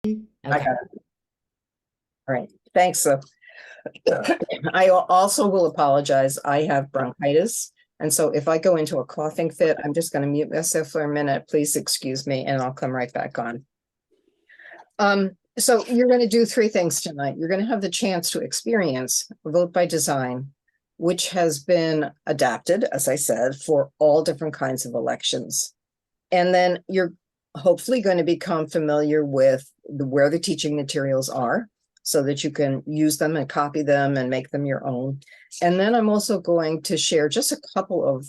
I Okay. got it. All right. Thanks. I also will apologize. I have bronchitis. And so if I go into a coughing fit, I'm just going to mute myself for a minute. Please excuse me, and I'll come right back on. So you're going to do three things tonight. You're going to have the chance to experience Vote by Design, which has been adapted, as I said, for all different kinds of elections. And then you're hopefully going to become familiar with where the teaching materials are so that you can use them and copy them and make them your own. And then I'm also going to share just a couple of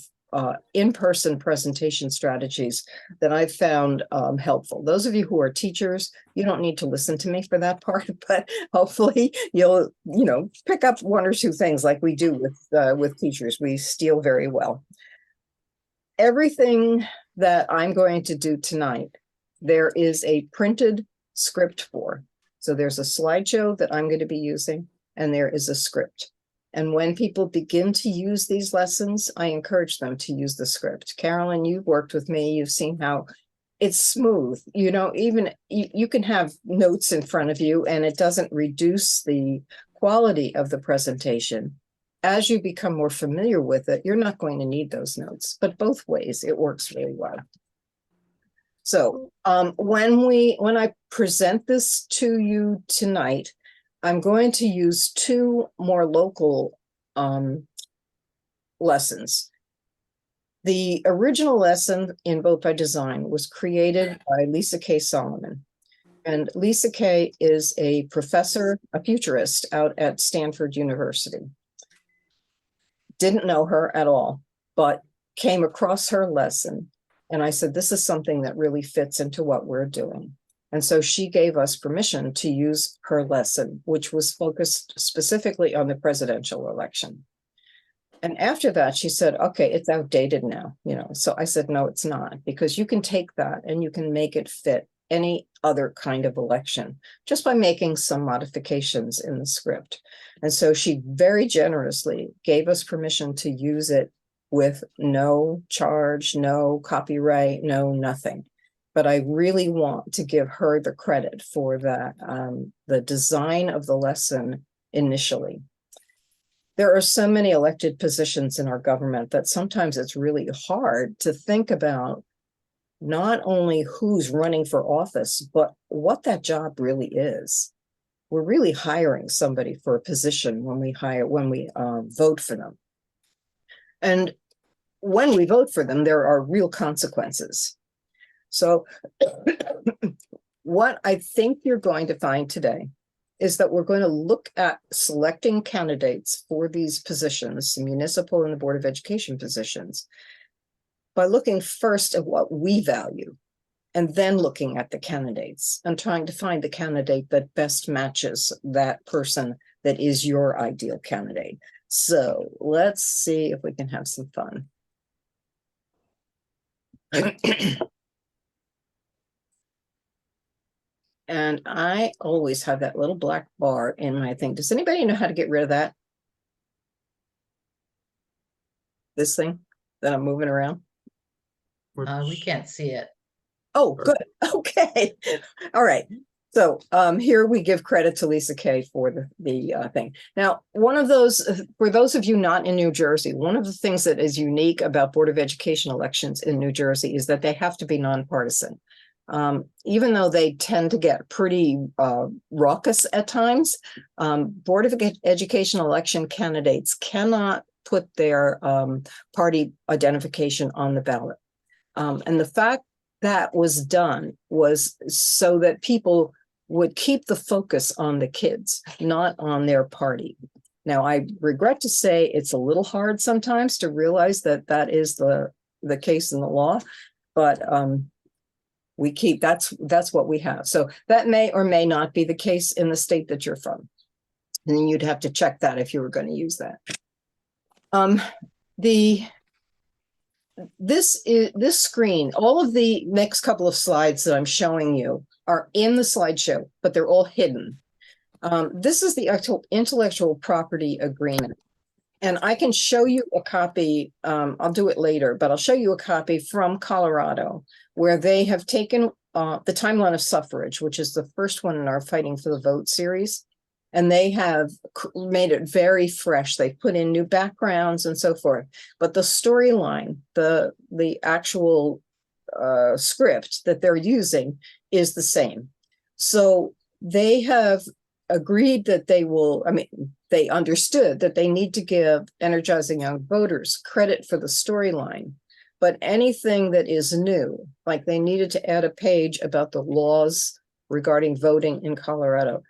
in-person presentation strategies that I've found helpful. Those of you who are teachers, you don't need to listen to me for that part, but hopefully you'll, pick up one or two things like we do with teachers. We steal very well. Everything that I'm going to do tonight, there is a printed script for. So there's a slideshow that I'm going to be using, and there is a script. And when people begin to use these lessons, I encourage them to use the script. Carolyn, you've worked with me. You've seen how it's smooth. Even you can have notes in front of you, and it doesn't reduce the quality of the presentation. As you become more familiar with it, you're not going to need those notes, but both ways it works really well. So when I present this to you tonight, I'm going to use two more local lessons. The original lesson in Vote by Design was created by Lisa K. Solomon. And Lisa K. is a professor, a futurist out at Stanford University. Didn't know her at all, but came across her lesson. And I said, this is something that really fits into what we're doing. And so she gave us permission to use her lesson, which was focused specifically on the presidential election. And after that, she said, okay, it's outdated now, So I said, no, it's not, because you can take that and you can make it fit any other kind of election just by making some modifications in the script. And so she very generously gave us permission to use it with no charge, no copyright, no nothing. But I really want to give her the credit for that, the design of the lesson initially. There are so many elected positions in our government that sometimes it's really hard to think about not only who's running for office, but what that job really is. We're really hiring somebody for a position when we vote for them. And when we vote for them, there are real consequences. So what I think you're going to find today is that we're going to look at selecting candidates for these positions, the municipal and the Board of Education positions, by looking first at what we value and then looking at the candidates and trying to find the candidate that best matches that person that is your ideal candidate. So let's see if we can have some fun. And I always have that little black bar in my thing. Does anybody know how to get rid of that? This thing that I'm moving around? We can't see it. Oh, good. Okay. All right. So here we give credit to Lisa Kay for the thing. Now, one of those, for those of you not in New Jersey, one of the things that is unique about Board of Education elections in New Jersey is that they have to be nonpartisan. Even though they tend to get pretty raucous at times, Board of Education election candidates cannot put their party identification on the ballot. And the fact that was done was so that people would keep the focus on the kids, not on their party. Now, I regret to say it's a little hard sometimes to realize that that is the case in the law, but we keep, that's what we have. So that may or may not be the case in the state that you're from. And then you'd have to check that if you were going to use that. This screen, all of the next couple of slides that I'm showing you are in the slideshow, but they're all hidden. This is the actual intellectual property agreement. And I can show you a copy, I'll do it later, but I'll show you a copy from Colorado where they have taken the timeline of suffrage, which is the first one in our Fighting for the Vote series. And they have made it very fresh. They put in new backgrounds and so forth. But the storyline, the actual script that they're using is the same. So they have agreed that they will, I mean, they understood that they need to give Energizing Young Voters credit for the storyline. But anything that is new, like they needed to add a page about the laws regarding voting in Colorado,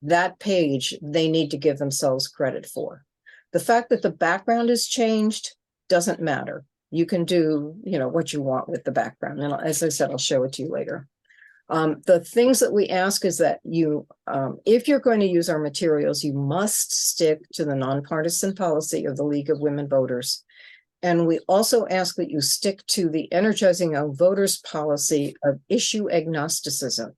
that page they need to give themselves credit for. The fact that the background has changed doesn't matter. You can do, what you want with the background. And as I said, I'll show it to you later. The things that we ask is that you, if you're going to use our materials, you must stick to the nonpartisan policy of the League of Women Voters. And we also ask that you stick to the Energizing Young Voters policy of issue agnosticism.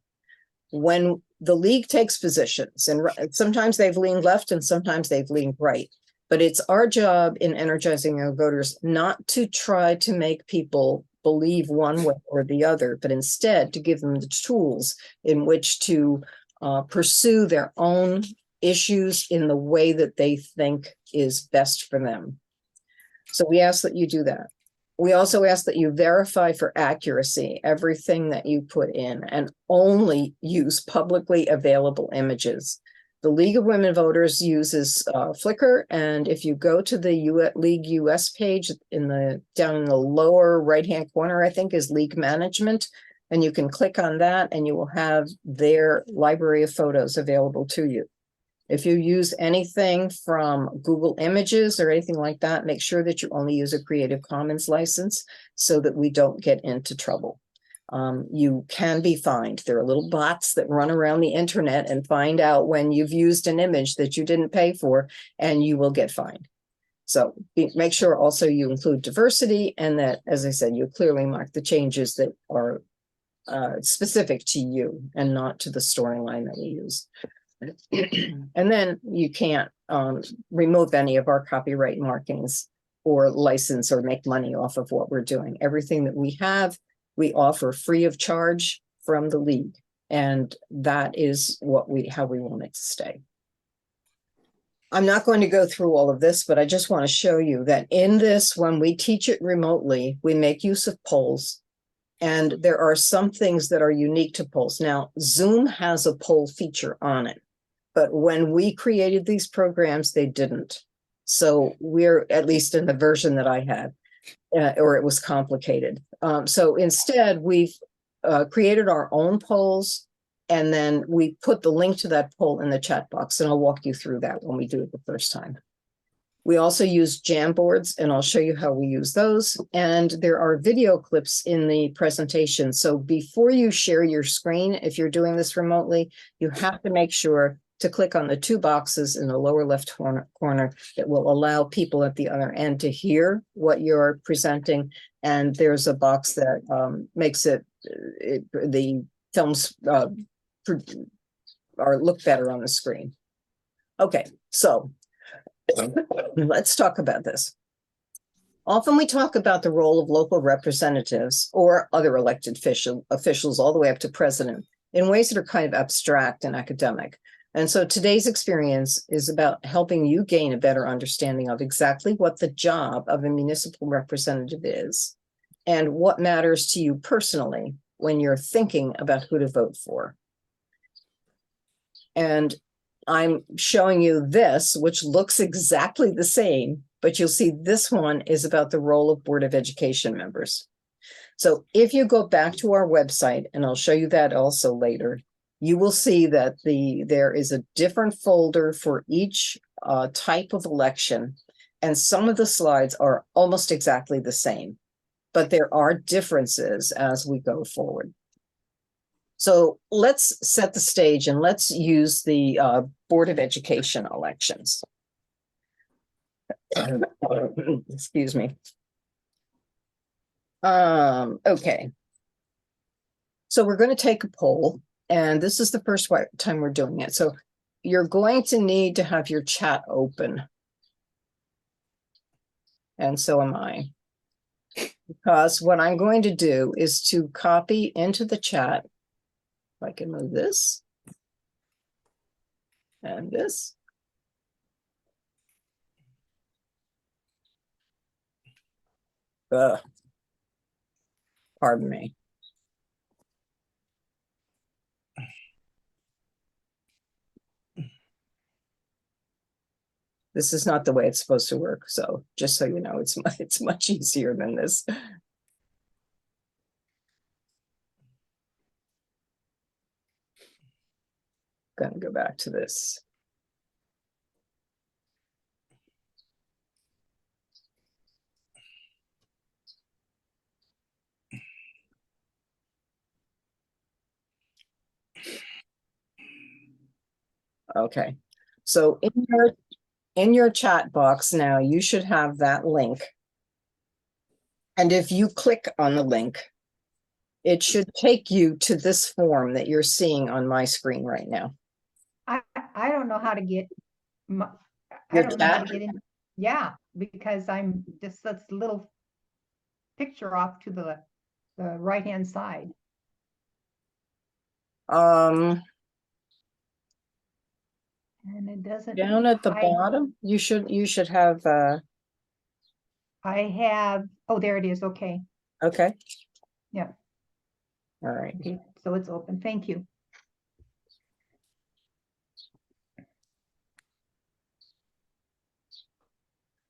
When the League takes positions, and sometimes they've leaned left and sometimes they've leaned right, but it's our job in Energizing Young Voters not to try to make people believe one way or the other, but instead to give them the tools in which to pursue their own issues in the way that they think is best for them. So we ask that you do that. We also ask that you verify for accuracy everything that you put in and only use publicly available images. The League of Women Voters uses Flickr, and if you go to the League US page down in the lower right-hand corner, I think is League Management, and you can click on that and you will have their library of photos available to you. If you use anything from Google Images or anything like that, make sure that you only use a Creative Commons license so that we don't get into trouble. You can be fined. There are little bots that run around the internet and find out when you've used an image that you didn't pay for, and you will get fined. So make sure also you include diversity, and that, as I said, you clearly mark the changes that are specific to you and not to the storyline that we use. And then you can't remove any of our copyright markings or license or make money off of what we're doing. Everything that we have, we offer free of charge from the League. And that is how we want it to stay. I'm not going to go through all of this, but I just want to show you that in this, when we teach it remotely, we make use of polls. And there are some things that are unique to polls. Now, Zoom has a poll feature on it, but when we created these programs, they didn't. So we're, at least in the version that I had, or it was complicated. So instead, we've created our own polls, and then we put the link to that poll in the chat box, and I'll walk you through that when we do it the first time. We also use Jamboards, and I'll show you how we use those. And there are video clips in the presentation. So before you share your screen, if you're doing this remotely, you have to make sure to click on the two boxes in the lower left corner that will allow people at the other end to hear what you're presenting. And there's a box that makes the films look better on the screen. Okay, so let's talk about this. Often we talk about the role of local representatives or other elected officials all the way up to president in ways that are kind of abstract and academic. And so today's experience is about helping you gain a better understanding of exactly what the job of a municipal representative is and what matters to you personally when you're thinking about who to vote for. And I'm showing you this, which looks exactly the same, but you'll see this one is about the role of Board of Education members. So if you go back to our website, and I'll show you that also later, you will see that there is a different folder for each type of election, and some of the slides are almost exactly the same, but there are differences as we go forward. So let's set the stage and let's use the Board of Education elections. Excuse me. Okay. So we're going to take a poll, and this is the first time we're doing it. So you're going to need to have your chat open. And so am I. Because what I'm going to do is to copy into the chat I can move this. And this. Pardon me. This is not the way it's supposed to work. So just so you know, it's much easier than this. Gonna go back to this. Okay, so in your chat box now, you should have that link. And if you click on the link, it should take you to this form that you're seeing on my screen right now. I don't know how to get my, I Your don't know how to chat? get in. Yeah, because I'm just this little picture off to the right-hand side. Um, And it doesn't. down at the hide. bottom, you should have, I have, oh, there it is. Okay. okay. Yeah. All right. Okay. So it's open. Thank you.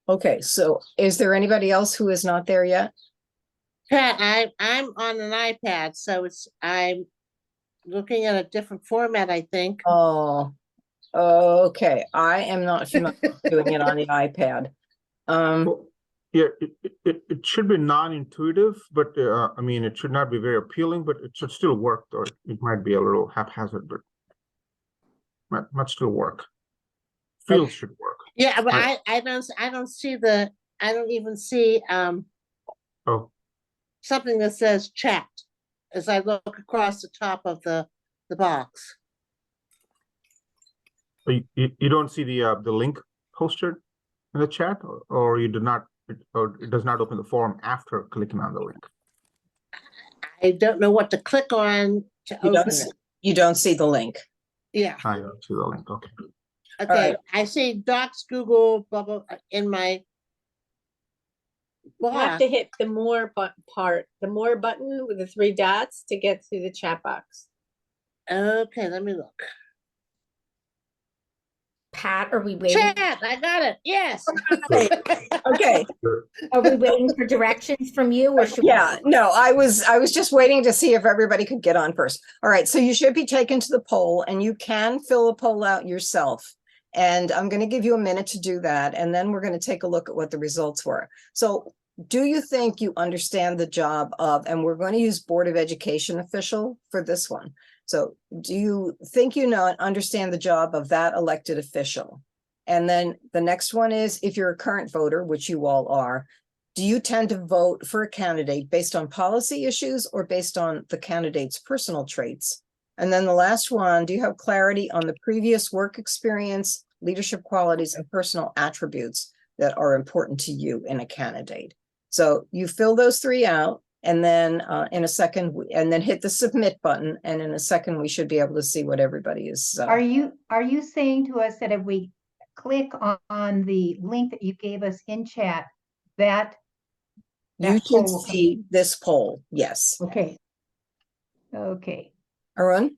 Okay, so is there anybody else who is not there yet? Pat, I'm on an iPad, so I'm looking at a different format, I think. Oh, okay. I am not familiar with doing it on the iPad. Well, yeah, it should be non-intuitive, but I mean, it should not be very appealing, but it should still work, or it might be a little haphazard, but might still work. Fields should work. Yeah, but I- I don't see I don't even see Oh, something that says chat as I look across the top of the box. you don't see the link posted in the chat, or you do not, or it does not open the form after clicking on the link. I don't know what to click on to You don't open see, it. you don't see the link. Yeah, I don't see the link. Okay. okay. right. I see Docs, Google, blah, blah, in my You have box. to hit the more the more button with the 3 dots to get to the chat box. Okay, let me look. Pat, are we waiting? Chat, I got it. Yes. Okay. Are we waiting for directions from you, or should we? Yeah, no, I was just waiting to see if everybody could get on first. All right, so you should be taken to the poll, and you can fill a poll out yourself. And I'm going to give you a minute to do that, and then we're going to take a look at what the results were. So do you think you understand the job of, and we're going to use Board of Education official for this one. So do you think you understand the job of that elected official? And then the next one is, if you're a current voter, which you all are, do you tend to vote for a candidate based on policy issues or based on the candidate's personal traits? And then the last one, do you have clarity on the previous work experience, leadership qualities, and personal attributes that are important to you in a candidate? So you fill those 3 out, and then in a second, and then hit the submit button. And in a second, we should be able to see what everybody is. Are you saying to us that if we click on the link that you gave us in chat, that You should poll will come- see this poll. Yes. Okay. Okay. Arun?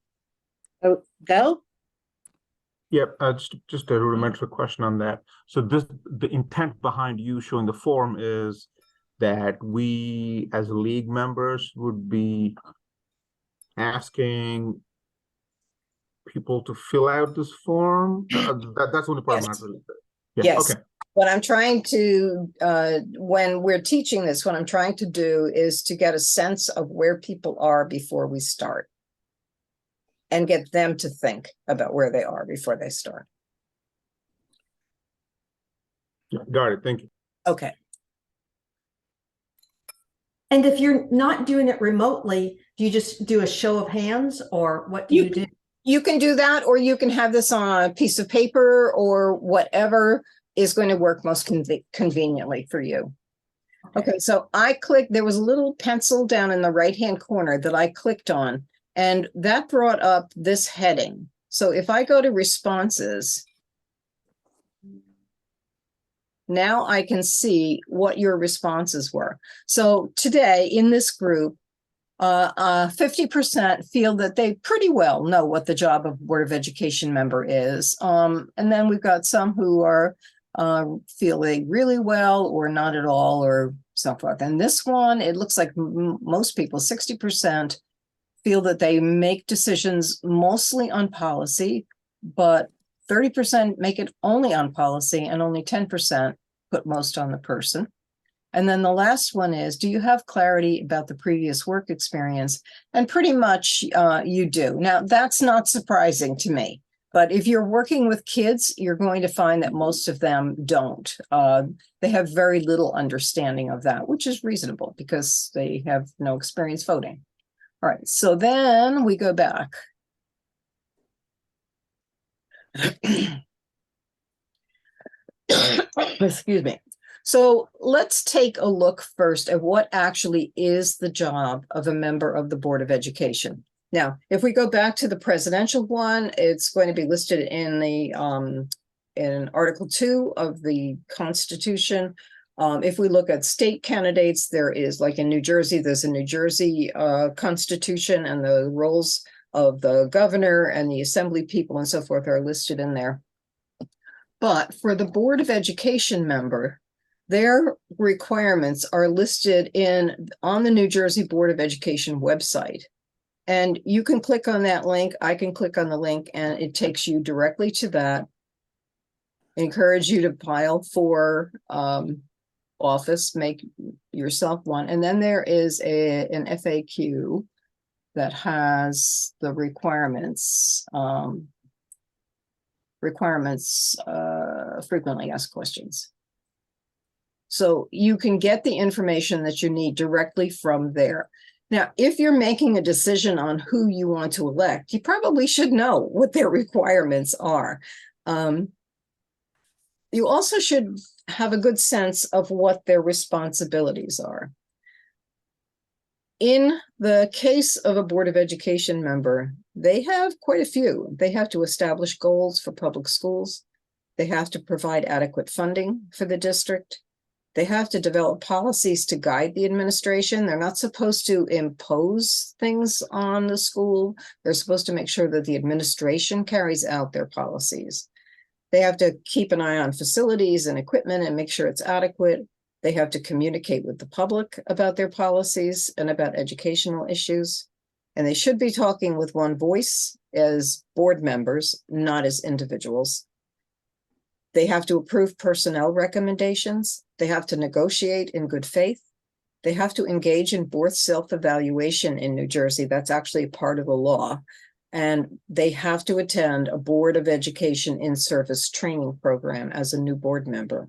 Oh, go? Yep, just a rudimentary question on that. So the intent behind you showing the form is that we, as league members, would be asking people to fill out this form? That's the only part I'm Yes. not really. Yeah, Yes. okay. What I'm trying to, when we're teaching this, what I'm trying to do is to get a sense of where people are before we start. And get them to think about where they are before they start. Yeah, got it. Thank you. Okay. And if you're not doing it remotely, do you just do a show of hands, or what do you do? You can do that, or you can have this on a piece of paper, or whatever is going to work most conveniently for you. Okay, so I clicked, there was a little pencil down in the right-hand corner that I clicked on, And that brought up this heading. So if I go to responses, now I can see what your responses were. So today in this group, 50% feel that they pretty well know what the job of Board of Education member is. And then we've got some who are feel they really well or not at all or so forth. And this one, it looks like most people, 60%, feel that they make decisions mostly on policy, but 30% make it only on policy and only 10% put most on the person. And then the last one is, do you have clarity about the previous work experience? And pretty much you do. Now, that's not surprising to me, but if you're working with kids, you're going to find that most of them don't. They have very little understanding of that, which is reasonable because they have no experience voting. All right, so then we go back. Excuse me. So let's take a look first at what actually is the job of a member of the Board of Education. Now, if we go back to the presidential one, it's going to be listed in the in Article 2 of the Constitution. If we look at state candidates, there is, like in New Jersey, there's a New Jersey Constitution, and the roles of the governor and the assembly people and so forth are listed in there. But for the Board of Education member, their requirements are listed on the New Jersey Board of Education website. And you can click on that link. I can click on the link and it takes you directly to that. I encourage you to file for office, make yourself one. And then there is an FAQ that has the requirements, frequently asked questions. So you can get the information that you need directly from there. Now, if you're making a decision on who you want to elect, you probably should know what their requirements are. You also should have a good sense of what their responsibilities are. In the case of a Board of Education member, they have quite a few. They have to establish goals for public schools. They have to provide adequate funding for the district. They have to develop policies to guide the administration. They're not supposed to impose things on the school. They're supposed to make sure that the administration carries out their policies. They have to keep an eye on facilities and equipment and make sure it's adequate. They have to communicate with the public about their policies and about educational issues. And they should be talking with one voice as board members, not as individuals. They have to approve personnel recommendations. They have to negotiate in good faith. They have to engage in board self-evaluation in New Jersey. That's actually part of the law. And they have to attend a Board of Education in-service training program as a new board member.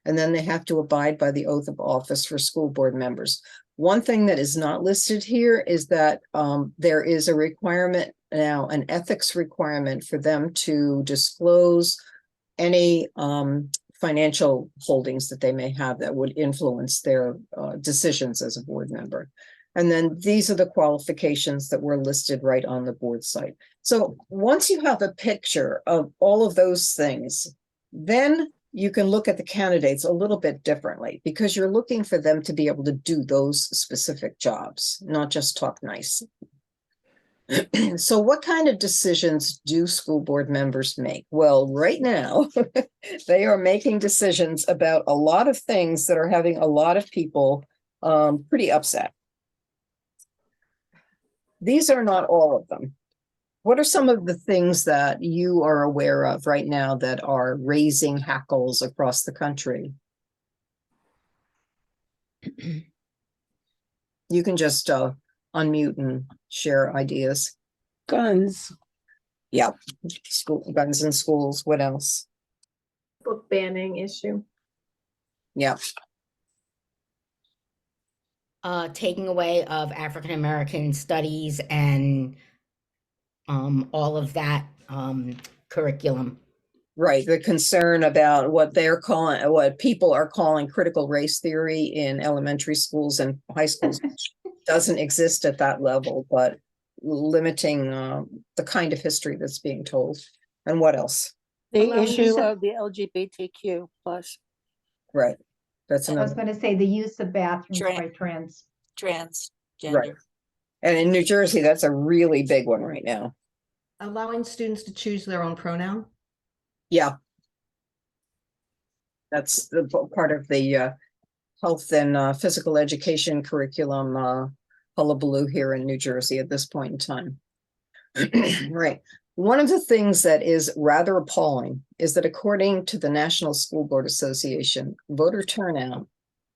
And then they have to abide by the oath of office for school board members. One thing that is not listed here is that there is a requirement now, an ethics requirement for them to disclose any financial holdings that they may have that would influence their decisions as a board member. And then these are the qualifications that were listed right on the board site. So once you have a picture of all of those things, then you can look at the candidates a little bit differently because you're looking for them to be able to do those specific jobs, not just talk nice. So what kind of decisions do school board members make? Well, right now, they are making decisions about a lot of things that are having a lot of people pretty upset. These are not all of them. What are some of the things that you are aware of right now that are raising hackles across the country? You can just unmute and share ideas. Guns. Yeah, guns in schools. What else? Book banning issue. Yeah. Taking away of African American studies and all of that curriculum. Right, the concern about what they're calling, what people are calling critical race theory in elementary schools and high schools doesn't exist at that level, but limiting the kind of history that's being told. And what else? The Allowing issue use of- of the LGBTQ plus Right. That's I was another, gonna say the use of bathrooms Tran- by trans. transgender. right. And in New Jersey, that's a really big one right now. Allowing students to choose their own pronoun. Yeah. That's the part of the health and physical education curriculum hullabaloo here in New Jersey at this point in time. Right. One of the things that is rather appalling is that according to the National School Board Association, voter turnout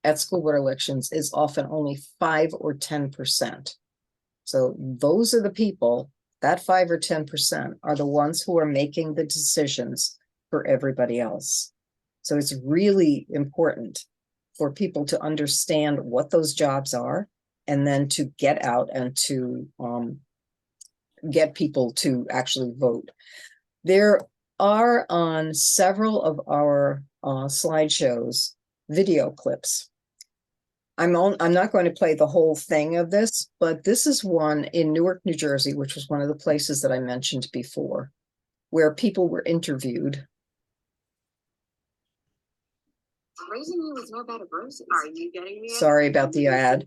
at school board elections is often only 5 or 10%. So those are the people, that 5 or 10% are the ones who are making the decisions for everybody else. So it's really important for people to understand what those jobs are and then to get out and to get people to actually vote. There are on several of our slideshows video clips. I'm not going to play the whole thing of this, but this is one in Newark, New Jersey, which was one of the places that I mentioned before, where people were interviewed. Raising you with no bed of roses. Are you getting me? Sorry about the ad.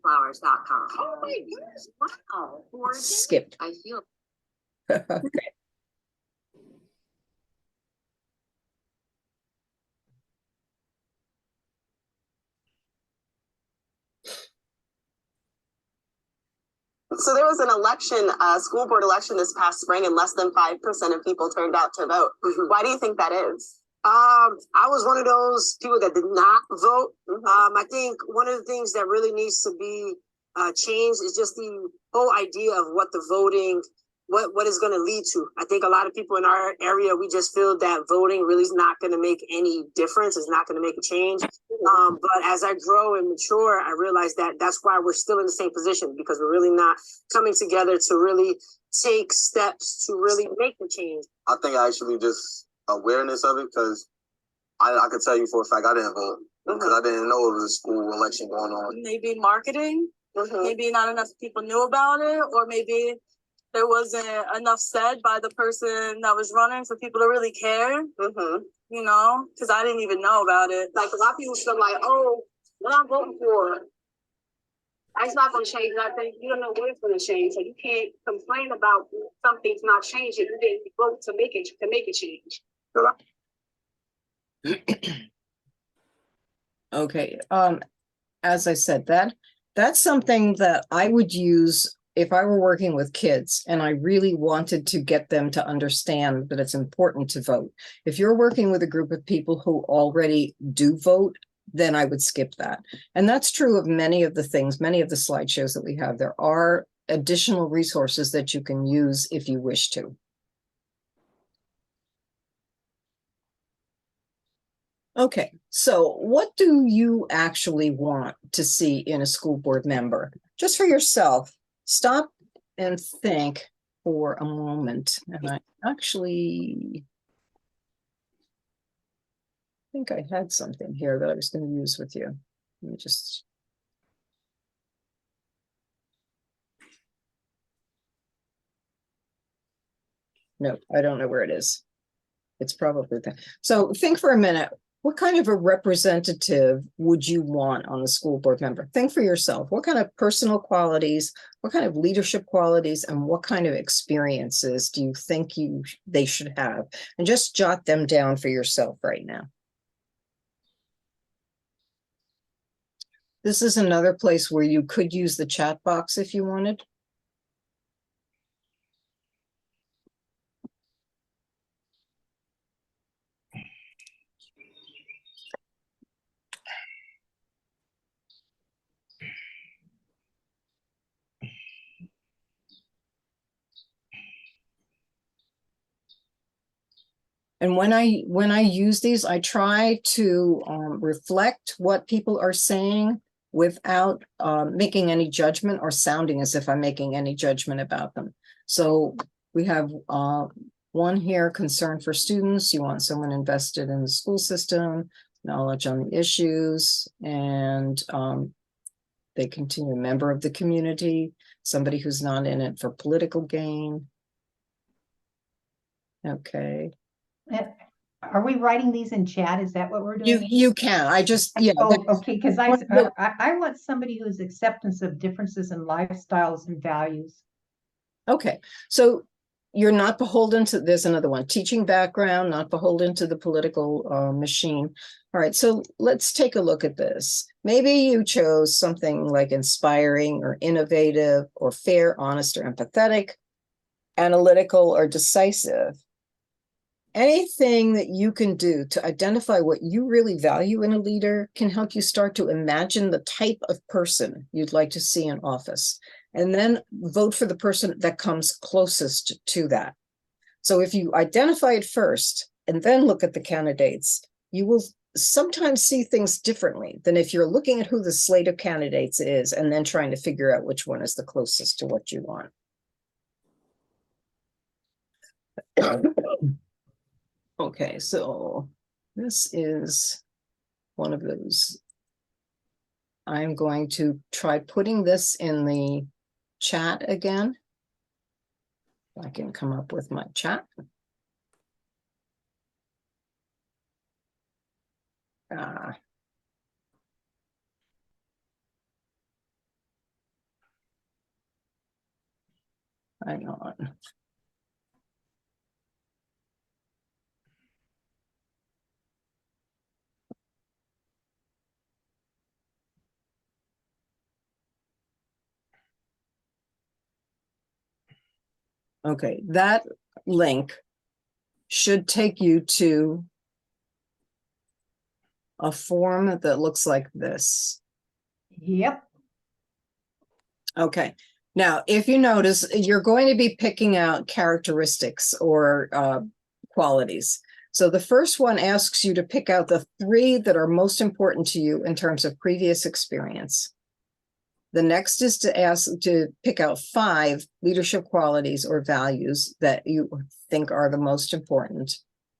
Flowers.com. Oh my goodness! Wow. Skipped. I feel. Okay. So there was an election, school board election this past spring, and less than 5% of people turned out to vote. Why do you think that is? I was one of those people that did not vote. I think one of the things that really needs to be changed is just the whole idea of what the voting, what is going to lead to. I think a lot of people in our area, we just feel that voting really is not going to make any difference. It's not going to make a change. But as I grow and mature, I realize that that's why we're still in the same position, because we're really not coming together to really take steps to really make the change. I think actually just awareness of it, because I could tell you for a fact I didn't vote because I didn't know it was a school election going on. Maybe marketing, maybe not enough people knew about it, or maybe there wasn't enough said by the person that was running for people to really care. You know, because I didn't even know about it. Like a lot of people feel like, oh, what I'm voting for, that's not going to change nothing. You don't know what it's going to change, so you can't complain about something's not changing. You didn't vote to make it change. Okay. As I said, that's something that I would use if I were working with kids and I really wanted to get them to understand that it's important to vote. If you're working with a group of people who already do vote, then I would skip that. And that's true of many of the things, many of the slideshows that we have. There are additional resources that you can use if you wish to. Okay, so what do you actually want to see in a school board member? Just for yourself, stop and think for a moment. And I actually think I had something here that I was going to use with you. Let me just. No, I don't know where it is. It's probably there. So think for a minute. What kind of a representative would you want on the school board member? Think for yourself. What kind of personal qualities, what kind of leadership qualities, and what kind of experiences do you think they should have? And just jot them down for yourself right now. This is another place where you could use the chat box if you wanted. And when I use these, I try to reflect what people are saying without making any judgment or sounding as if I'm making any judgment about them. So we have one here, concern for students. You want someone invested in the school system, knowledge on the issues, and they continue a member of the community, somebody who's not in it for political gain. Okay, Are we writing these in chat? Is that what we're doing? you can, I just, yeah. Oh, there's- okay, because Well, I want somebody who's acceptance of differences in lifestyles and values. Okay, so you're not beholden to, there's another one, teaching background, not beholden to the political machine. All right, so let's take a look at this. Maybe you chose something like inspiring or innovative or fair, honest, or empathetic, analytical or decisive. Anything that you can do to identify what you really value in a leader can help you start to imagine the type of person you'd like to see in office, and then vote for the person that comes closest to that. So if you identify it first and then look at the candidates, you will sometimes see things differently than if you're looking at who the slate of candidates is and then trying to figure out which one is the closest to what you want. Okay, so this is one of those. I'm going to try putting this in the chat again. I can come up with my chat. Hang on. Okay, that link should take you to a form that looks like this. Yep. Okay, now if you notice, you're going to be picking out characteristics or qualities. So the first one asks you to pick out the 3 that are most important to you in terms of previous experience. The next is to ask to pick out 5 leadership qualities or values that you think are the most important.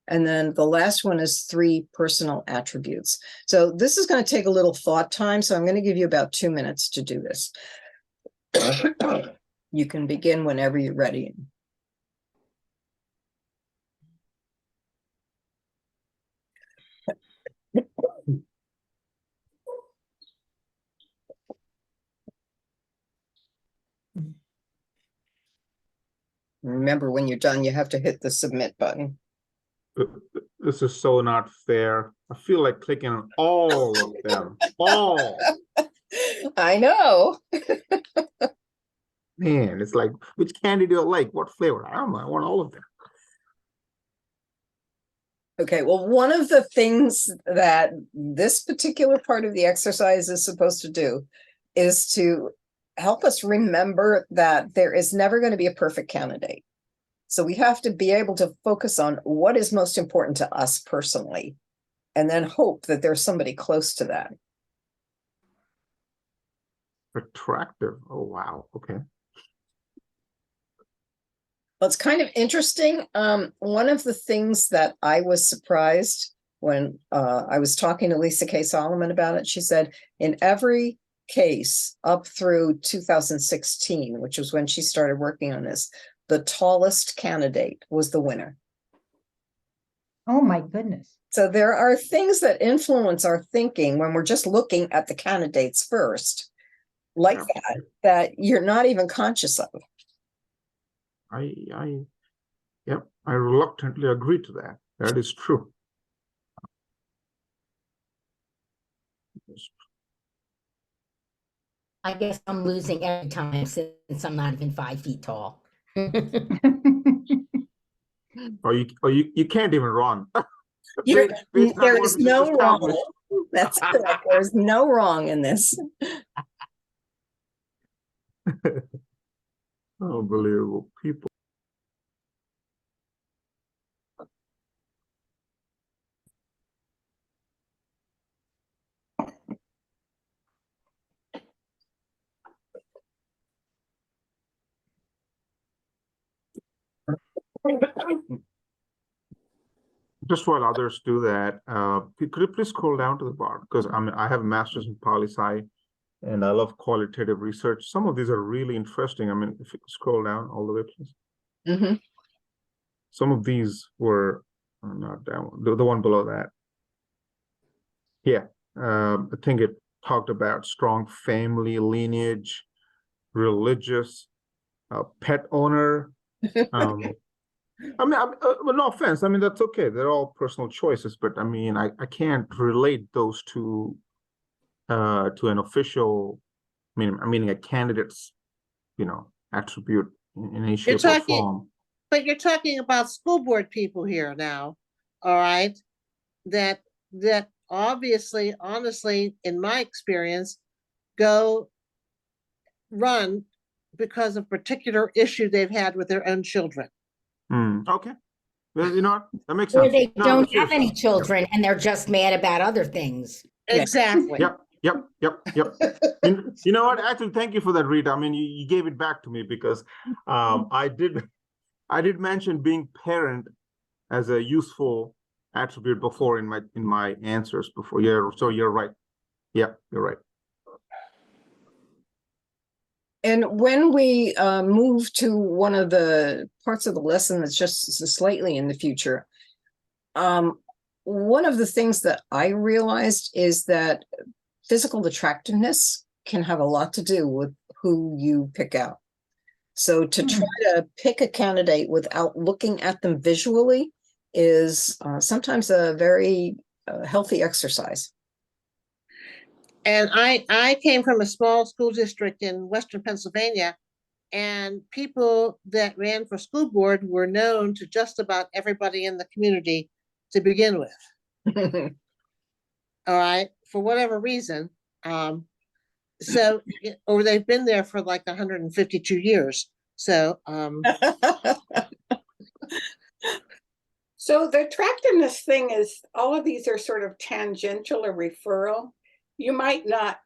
And then the last one is 3 personal attributes. So this is going to take a little thought time. So I'm going to give you about 2 minutes to do this. You can begin whenever you're ready. Remember, when you're done, you have to hit the submit button. This is so not fair. I feel like clicking on all of them. All. I know. Man, it's like, which candy do you like? What flavor? I don't know. I want all of them. Okay, well, one of the things that this particular part of the exercise is supposed to do is to help us remember that there is never going to be a perfect candidate. So we have to be able to focus on what is most important to us personally, and then hope that there's somebody close to that. Attractive. Oh, wow. Okay. Well, it's kind of interesting. One of the things that I was surprised when I was talking to Lisa K. Solomon about it, she said in every case up through 2016, which was when she started working on this, the tallest candidate was the winner. Oh, my goodness. So there are things that influence our thinking when we're just looking at the candidates first, like that you're not even conscious of. Yep, I reluctantly agree to that. That is true. I guess I'm losing every time since I'm not even 5 feet tall. Or you can't even run. There There is no wrong. That's correct. There's no wrong in this. Unbelievable people. Just while others do that, could you please scroll down to the bottom? Because I have a master's in poli-sci. and I love qualitative research. Some of these are really interesting. I mean, if you scroll down all the way, please. Mhm. Some of these were not that one, the one below that. Yeah, I think it talked about strong family lineage, religious, pet owner. I mean, well, no offense. I mean, that's okay. They're all personal choices, but I mean, I can't relate those to an official, meaning a candidate's, attribute in any shape or talking- form. But you're talking about school board people here now, all right? That obviously, honestly, in my experience, go run because of particular issue they've had with their own children. Okay. Well, that makes Or sense. they No, don't but have any seriously. children and they're just mad about other things. Exactly. Yep. You know what? Actually, thank you for that, Rita. I mean, you gave it back to me because I did mention being parent as a useful attribute before in my answers before. Yeah, so you're right. Yeah, you're right. And when we move to one of the parts of the lesson that's just slightly in the future, one of the things that I realized is that physical attractiveness can have a lot to do with who you pick out. So to try to pick a candidate without looking at them visually is sometimes a very healthy exercise. And I came from a small school district in Western Pennsylvania, and people that ran for school board were known to just about everybody in the community to begin with. All right, for whatever reason. So, or they've been there for like 152 years. So, So the attractiveness thing is, all of these are sort of tangential or referral. You might not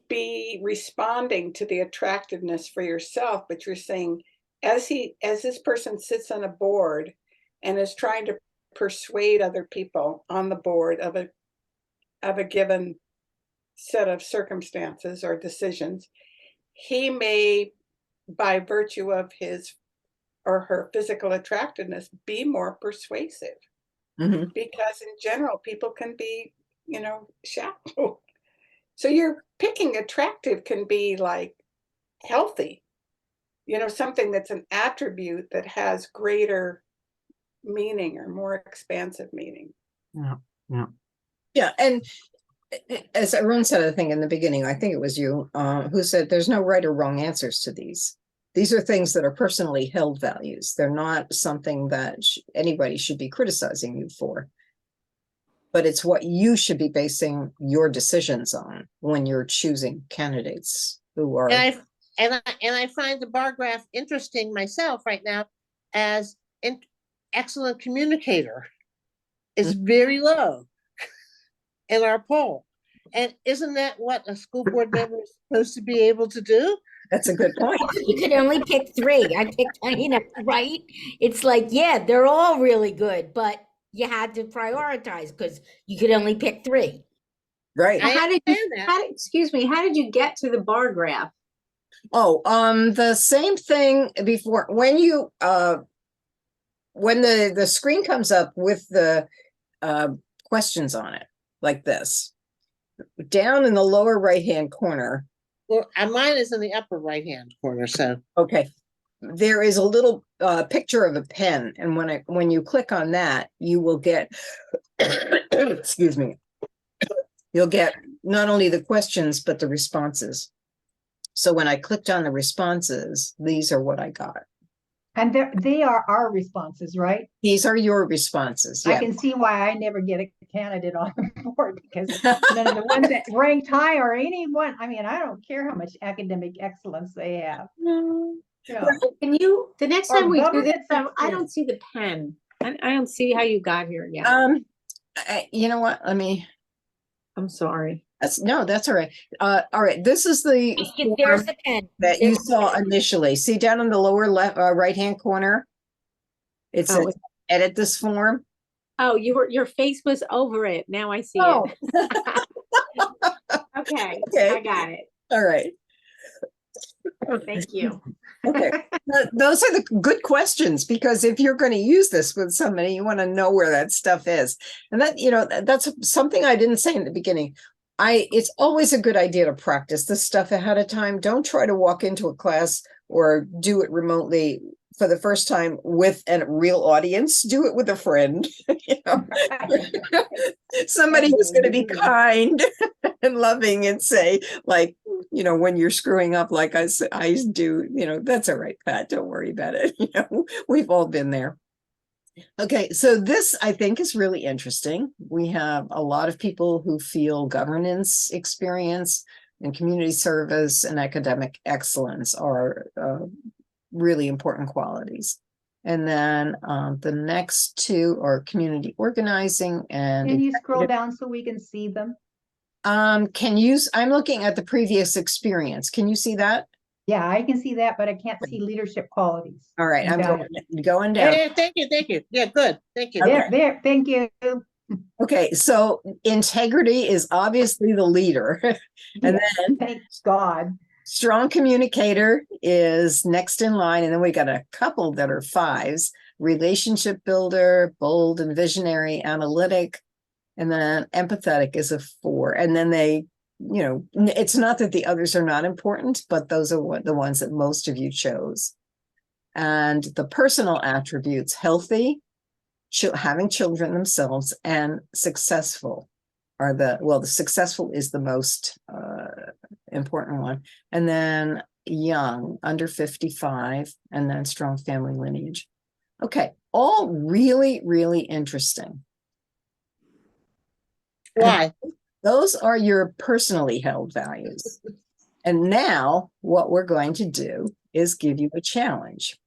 be responding to the attractiveness for yourself, but you're saying, as this person sits on a board and is trying to persuade other people on the board of a given set of circumstances or decisions, he may, by virtue of his or her physical attractiveness, be more persuasive. Mhm. Because in general, people can be, shallow. So you're picking attractive can be like healthy, something that's an attribute that has greater meaning or more expansive meaning. Yeah, and as Arun said, I think in the beginning, I think it was you who said there's no right or wrong answers to these. These are things that are personally held values. They're not something that anybody should be criticizing you for. But it's what you should be basing your decisions on when you're choosing candidates who are. and I find the bar graph interesting myself right now as an excellent communicator is very low in our poll. And isn't that what a school board member is supposed to be able to do? That's a good point. You could only pick 3. I picked, right? It's like, yeah, they're all really good, but you had to prioritize because you could only pick 3. Right. I How did understand that. excuse me, how did you get to the bar graph? Oh, the same thing before when you when the screen comes up with the questions on it, like this, down in the lower right-hand corner. Well, mine is in the upper right-hand corner, so. Okay, there is a little picture of a pen, and when you click on that, you will get, excuse me, you'll get not only the questions but the responses. So when I clicked on the responses, these are what I got. And they are our responses, right? These are your responses. I Yeah. can see why I never get a candidate on the board because none of the ones that ranked high or anyone, I mean, I don't care how much academic excellence they have. Can you, the next Or time we do government this, I don't see the pen. I don't see how you got here yet. You know what? I'm sorry. That's all right. All right. This is the There's form the pen. that you saw initially. See down in the lower left, right-hand corner? It says edit this form. Oh, your face was over it. Now I see Oh. it. Okay, Okay. I got it. All right. Thank you. Okay. Those are the good questions, because if you're going to use this with somebody, you want to know where that stuff is. And that, that's something I didn't say in the beginning. It's always a good idea to practice this stuff ahead of time. Don't try to walk into a class or do it remotely for the first time with a real audience. Do it with a friend. Somebody who's going to be kind and loving and say, like, when you're screwing up like I do, that's all right, Pat, don't worry about it. We've all been there. Okay, so this I think is really interesting. We have a lot of people who feel governance experience and community service and academic excellence are really important qualities. And then the next two are community organizing and Can you scroll down so we can see them? I'm looking at the previous experience. Can you see that? Yeah, I can see that, but I can't see leadership qualities. All right, I'm Down. going down. Hey, thank you. Yeah, good. Thank you. There, thank you. Okay, so integrity is obviously the leader. And then Thank God. strong communicator is next in line. And then we got a couple that are 5s: relationship builder, bold and visionary, analytic, and then empathetic is a 4. And then it's not that the others are not important, but those are the ones that most of you chose. And the personal attributes: healthy, having children themselves, and successful are the successful is the most important one. And then young, under 55, and then strong family lineage. Okay, all really, really interesting. Why? Those are your personally held values. And now what we're going to do is give you a challenge.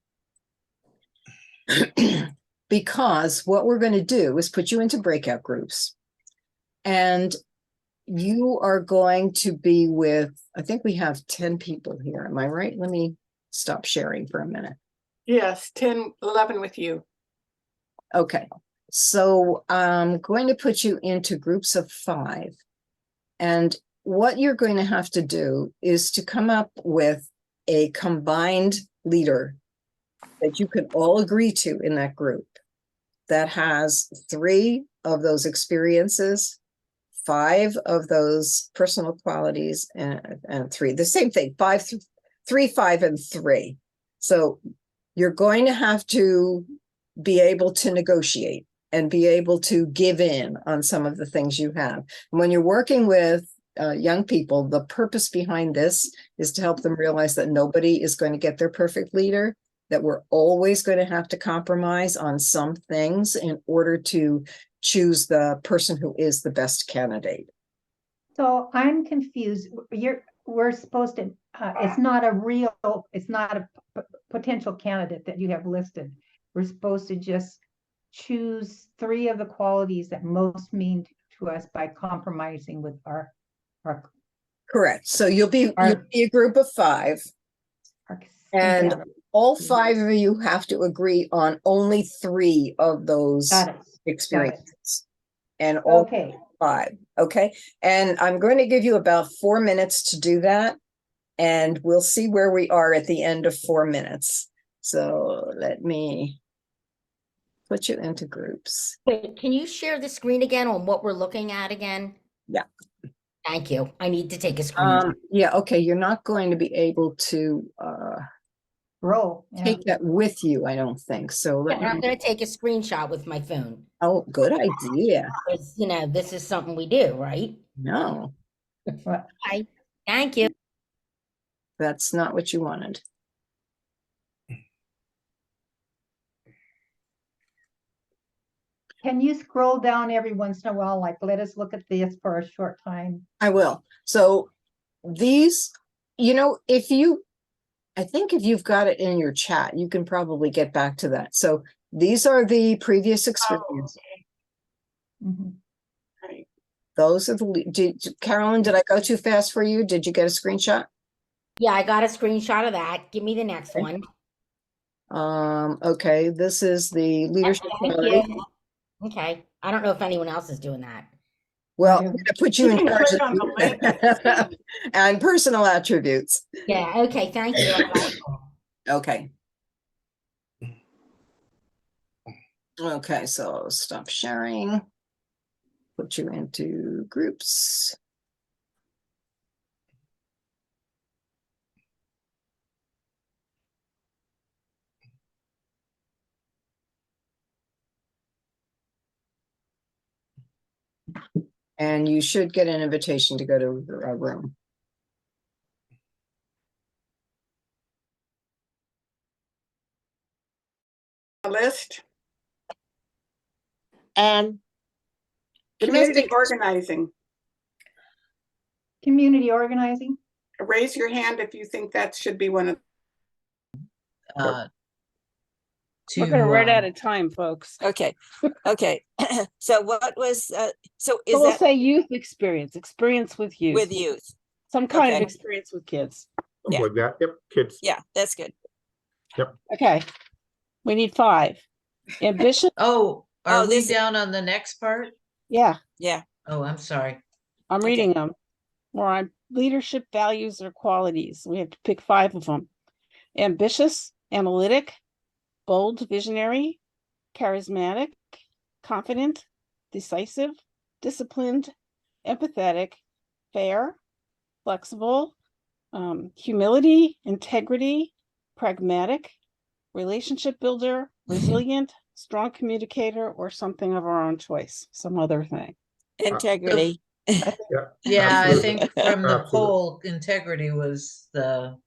Because what we're going to do is put you into breakout groups. And you are going to be with, I think we have 10 people here. Am I right? Let me stop sharing for a minute. Yes, 10, 11 with you. Okay. So I'm going to put you into groups of 5. And what you're going to have to do is to come up with a combined leader that you can all agree to in that group that has 3 of those experiences, 5 of those personal qualities, and 3. The same thing, 5, 3, 5, and 3. So you're going to have to be able to negotiate and be able to give in on some of the things you have. When you're working with young people, the purpose behind this is to help them realize that nobody is going to get their perfect leader, that we're always going to have to compromise on some things in order to choose the person who is the best candidate. So I'm confused. We're supposed to, it's not a potential candidate that you have listed. We're supposed to just choose 3 of the qualities that most mean to us by compromising with our Correct. So you'll be a group of 5, and all 5 of you have to agree on only 3 of those experiences. And all 5. Okay. And I'm going to give you about 4 minutes to do that. And we'll see where we are at the end of 4 minutes. So let me put you into groups. Wait, can you share the screen again on what we're looking at again? Yeah. Thank you. I need to take a screen. Yeah. Okay. You're not going to be able to take that with you, I don't think. So I'm going to take a screenshot with my phone. Oh, good idea. Because, this is something we do, right? No. Thank you. That's not what you wanted. Can you scroll down every once in a while, like let us look at this for a short time? I will. So these, I think if you've got it in your chat, you can probably get back to that. So these are the previous experiences. Right. Those are Carolyn, did I go too fast for you? Did you get a screenshot? Yeah, I got a screenshot of that. Give me the next one. Okay, this is the leadership. Okay. I don't know if anyone else is doing that. Well, I'm Whatever. gonna put you in You can charge put it on the of and personal attributes. Yeah, okay, thank you. Okay. Okay, so I'll stop sharing. Put you into groups. And you should get an invitation to go to a room. list. Community Community organizing. Community organizing. Raise your hand if you think that should be one of. We're gonna run out To, of time, folks. Okay, okay. So what was, so is So we'll that say youth experience with youth. with youth? Some kind of Okay. experience with kids. Something Yeah. like that. Yep, kids. Yeah, that's good. Okay. We need 5. Ambition, oh, are Oh, we this- down on the next part? yeah, Yeah, Oh, I'm sorry. I'm Okay. reading them. We're on leadership values or qualities. We have to pick 5 of them. Ambitious, analytic, bold, visionary, charismatic, confident, decisive, disciplined, empathetic, fair, flexible, humility, integrity, pragmatic, relationship builder, resilient, strong communicator, or something of our own choice, some other thing. integrity. Yeah, I Absolutely. think from the Absolutely. poll, integrity was the,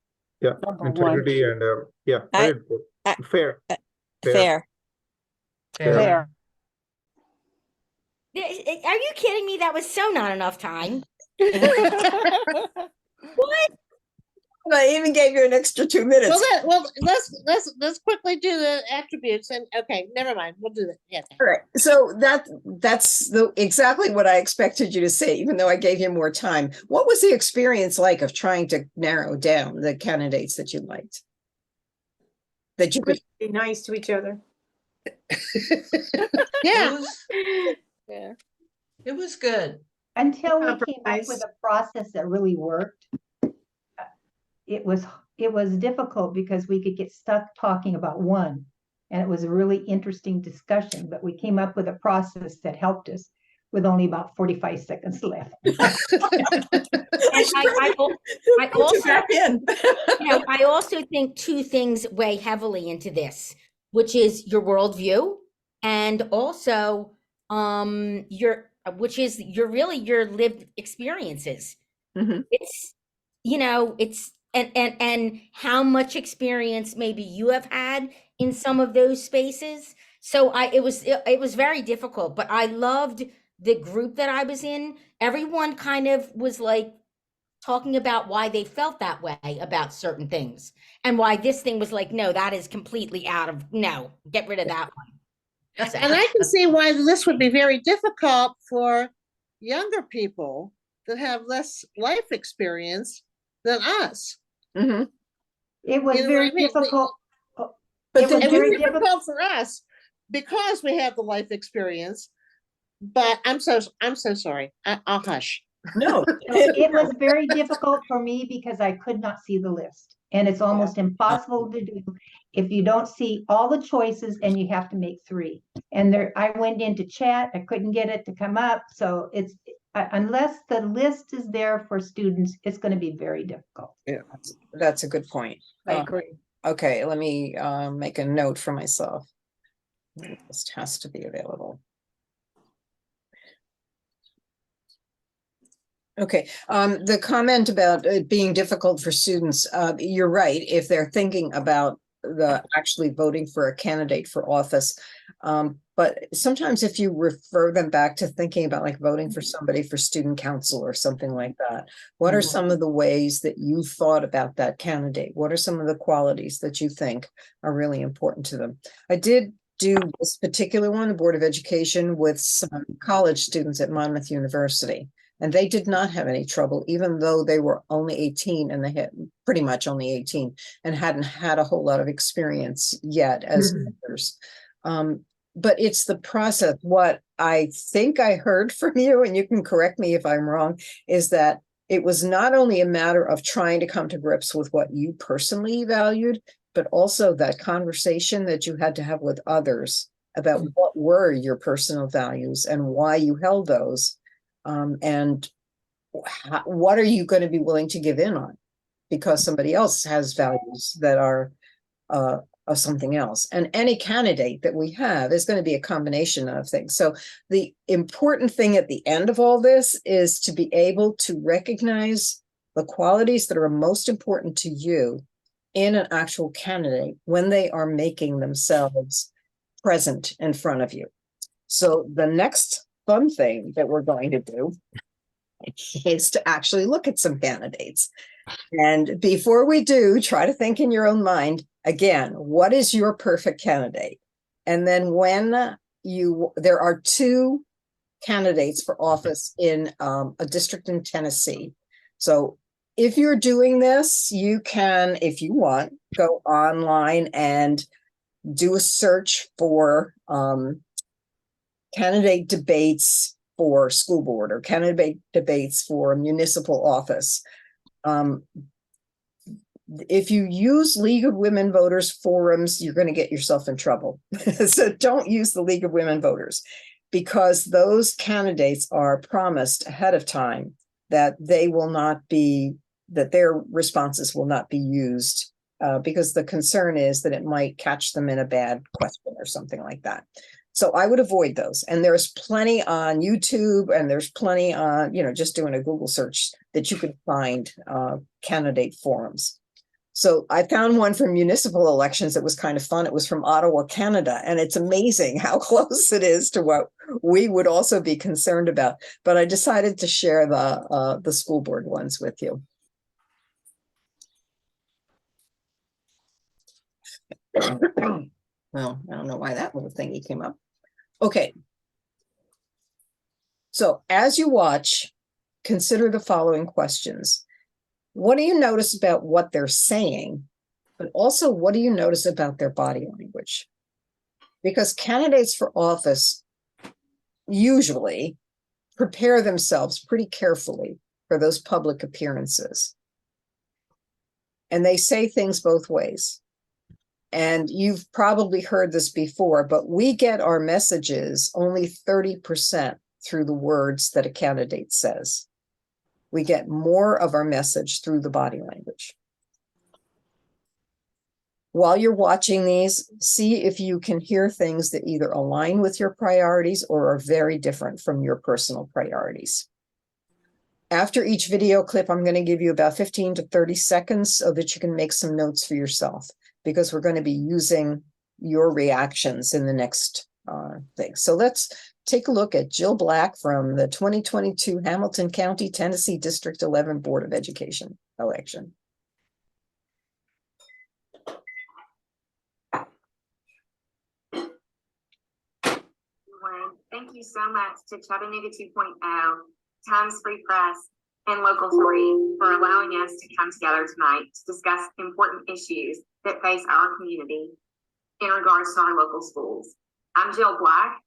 Yeah, Number one. integrity and yeah, I- very good. Fair. Fair. Fair. Are you kidding me? That was so not enough time. I even gave you an extra 2 minutes. Let's quickly do the attributes and, okay, never mind, we'll do that, yeah. All right, so that's exactly what I expected you to say, even though I gave you more time. What was the experience like of trying to narrow down the candidates that you liked? That you could, Be nice to each other. Yeah, it was good. Until we came up with Compromise. a process that really worked, it was difficult because we could get stuck talking about one. And it was a really interesting discussion, but we came up with a process that helped us with only about 45 seconds left. And I put you back in. I also think 2 things weigh heavily into this, which is your worldview and also your lived experiences. Mhm. It's it's and how much experience maybe you have had in some of those spaces. So it was very difficult, but I loved the group that I was in. Everyone kind of was like talking about why they felt that way about certain things and why this thing was like, no, that is completely no, get rid of that one. So- and I can see why this would be very difficult for younger people that have less life experience than us. Mhm. It was You know very what I mean? difficult. But It then was It very was difficult. difficult for us because we have the life experience, but I'm so sorry. I'll hush. No. It was very difficult for me because I could not see the list. And it's almost impossible to do if you don't see all the choices and you have to make 3. And I went into chat, I couldn't get it to come up. So unless the list is there for students, it's going to be very difficult. Yeah, that's a good point. I agree. Okay, let me make a note for myself. The list has to be available. Okay, the comment about it being difficult for students, you're right, if they're thinking about actually voting for a candidate for office. But sometimes if you refer them back to thinking about like voting for somebody for student council or something like that, what are some of the ways that you thought about that candidate? What are some of the qualities that you think are really important to them? I did do this particular one, the Board of Education, with some college students at Monmouth University. And they did not have any trouble, even though they were only 18 and they had pretty much only 18 and hadn't had a whole lot of experience yet as members. but it's the process. What I think I heard from you, and you can correct me if I'm wrong, is that it was not only a matter of trying to come to grips with what you personally valued, but also that conversation that you had to have with others about what were your personal values and why you held those. And what are you going to be willing to give in on because somebody else has values that are of something else. And any candidate that we have is going to be a combination of things. So the important thing at the end of all this is to be able to recognize the qualities that are most important to you in an actual candidate when they are making themselves present in front of you. So the next fun thing that we're going to do is to actually look at some candidates. And before we do, try to think in your own mind, again, what is your perfect candidate? And then when there are 2 candidates for office in a district in Tennessee. So if you're doing this, you can, if you want, go online and do a search for candidate debates for school board or candidate debates for municipal office. If you use League of Women Voters forums, you're going to get yourself in trouble. So don't use the League of Women Voters, because those candidates are promised ahead of time that they will not be, that their responses will not be used, because the concern is that it might catch them in a bad question or something like that. So I would avoid those. And there's plenty on YouTube, and there's plenty on, just doing a Google search that you could find candidate forums. So I found one for municipal elections that was kind of fun. It was from Ottawa, Canada, and it's amazing how close it is to what we would also be concerned about. But I decided to share the school board ones with you. Well, I don't know why that little thingy came up. Okay. So as you watch, consider the following questions. What do you notice about what they're saying? But also, what do you notice about their body language? Because candidates for office usually prepare themselves pretty carefully for those public appearances. And they say things both ways. And you've probably heard this before, but we get our messages only 30% through the words that a candidate says. We get more of our message through the body language. While you're watching these, see if you can hear things that either align with your priorities or are very different from your personal priorities. After each video clip, I'm going to give you about 15 to 30 seconds so that you can make some notes for yourself, because we're going to be using your reactions in the next thing. So let's take a look at Jill Black from the 2022 Hamilton County, Tennessee District 11 Board of Education election. Thank you so much to Chattanooga 2.0, Times Free Press, and Local 3 for allowing us to come together tonight to discuss important issues that face our community in regards to our local schools. I'm Jill Black.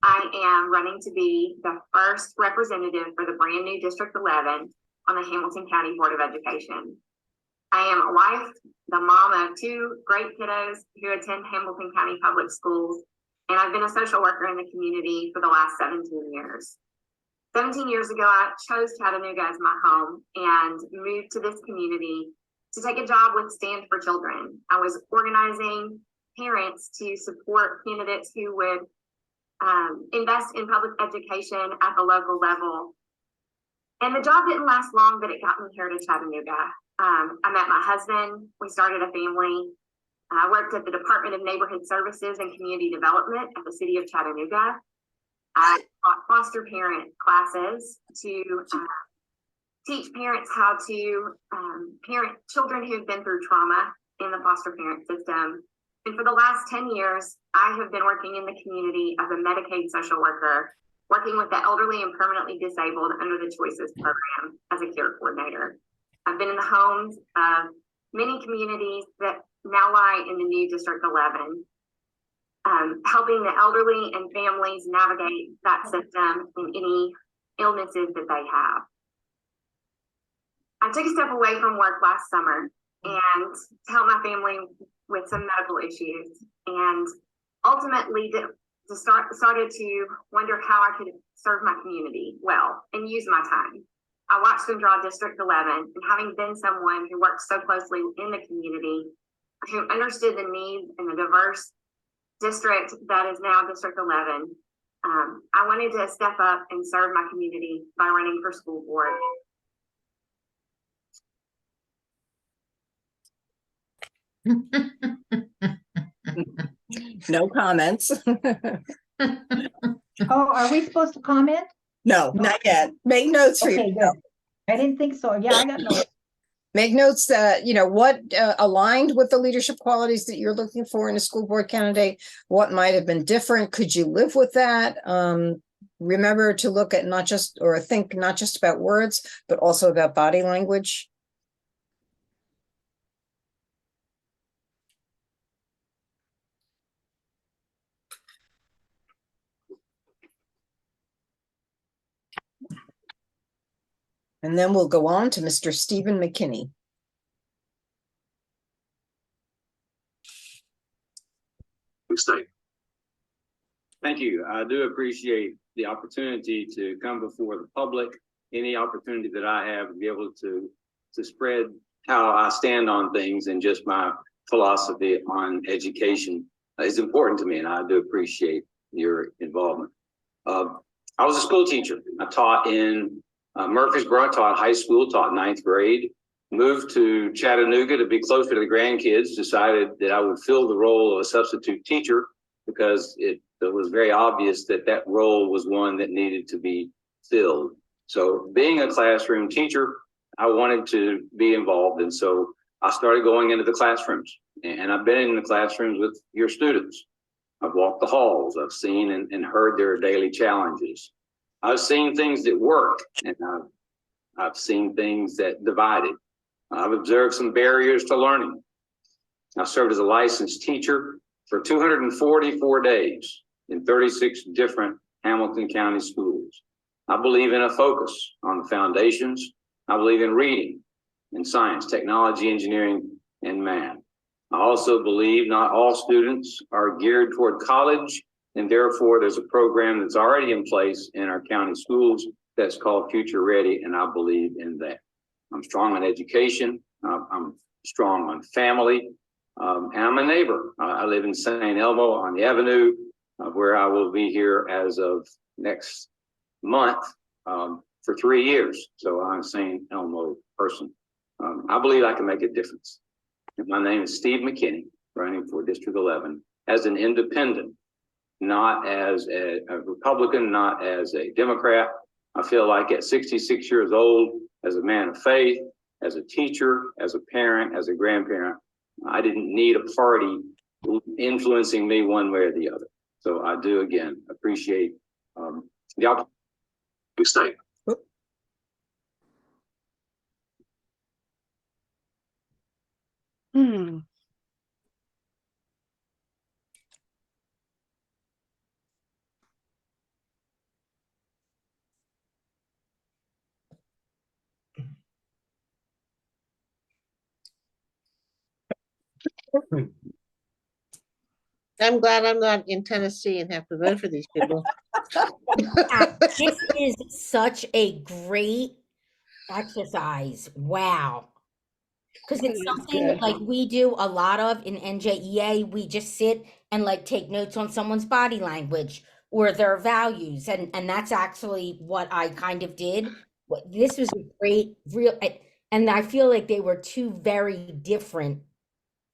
I am running to be the first representative for the brand new District 11 on the Hamilton County Board of Education. I am a wife, the mom of 2 great kiddos who attend Hamilton County Public Schools, and I've been a social worker in the community for the last 17 years. 17 years ago, I chose Chattanooga as my home and moved to this community to take a job with Stand for Children. I was organizing parents to support candidates who would invest in public education at the local level. And the job didn't last long, but it got me here to Chattanooga. I met my husband, we started a family. I worked at the Department of Neighborhood Services and Community Development at the City of Chattanooga. I taught foster parent classes to teach parents how to parent children who've been through trauma in the foster parent system. And for the last 10 years, I have been working in the community as a Medicaid social worker, working with the elderly and permanently disabled under the Choices program as a care coordinator. I've been in the homes of many communities that now lie in the new District 11, helping the elderly and families navigate that system and any illnesses that they have. I took a step away from work last summer and to help my family with some medical issues, and ultimately started to wonder how I could serve my community well and use my time. I watched them draw District 11, and having been someone who works so closely in the community, who understood the needs in the diverse district that is now District 11, I wanted to step up and serve my community by running for school board. No comments. Oh, are we supposed to comment? No, not yet. Make notes for Okay, you. good. I didn't think so. Yeah, I got notes. Make notes that, what aligned with the leadership qualities that you're looking for in a school board candidate, what might have been different. Could you live with that? Remember to look at think not just about words, but also about body language. And then we'll go on to Mr. Stephen McKinney. Thank you. I do appreciate the opportunity to come before the public. Any opportunity that I have to be able to spread how I stand on things and just my philosophy on education is important to me, and I do appreciate your involvement. I was a school teacher. I taught in Murfreesboro, taught high school, taught 9th grade, moved to Chattanooga to be closer to the grandkids, decided that I would fill the role of a substitute teacher because it was very obvious that that role was one that needed to be filled. So being a classroom teacher, I wanted to be involved. And so I started going into the classrooms, and I've been in the classrooms with your students. I've walked the halls. I've seen and heard their daily challenges. I've seen things that work, and I've seen things that divided. I've observed some barriers to learning. I served as a licensed teacher for 244 days in 36 different Hamilton County schools. I believe in a focus on the foundations. I believe in reading and science, technology, engineering, and math. I also believe not all students are geared toward college, and therefore there's a program that's already in place in our county schools that's called Future Ready, and I believe in that. I'm strong on education. I'm strong on family, and I'm a neighbor. I live in St. Elmo on the Avenue, where I will be here as of next month for 3 years. So I'm a St. Elmo person. I believe I can make a difference. And my name is Steve McKinney, running for District 11 as an independent, not as a Republican, not as a Democrat. I feel like at 66 years old, as a man of faith, as a teacher, as a parent, as a grandparent, I didn't need a party influencing me one way or the other. So I do, again, appreciate the opportunity to stay. I'm glad I'm not in Tennessee and have to vote for these people. This is such a great exercise. Wow. Because it's something good. like we do a lot of in NJEA. We just sit and like take notes on someone's body language or their values. And that's actually what I kind of did. This was a great, and I feel like they were two very different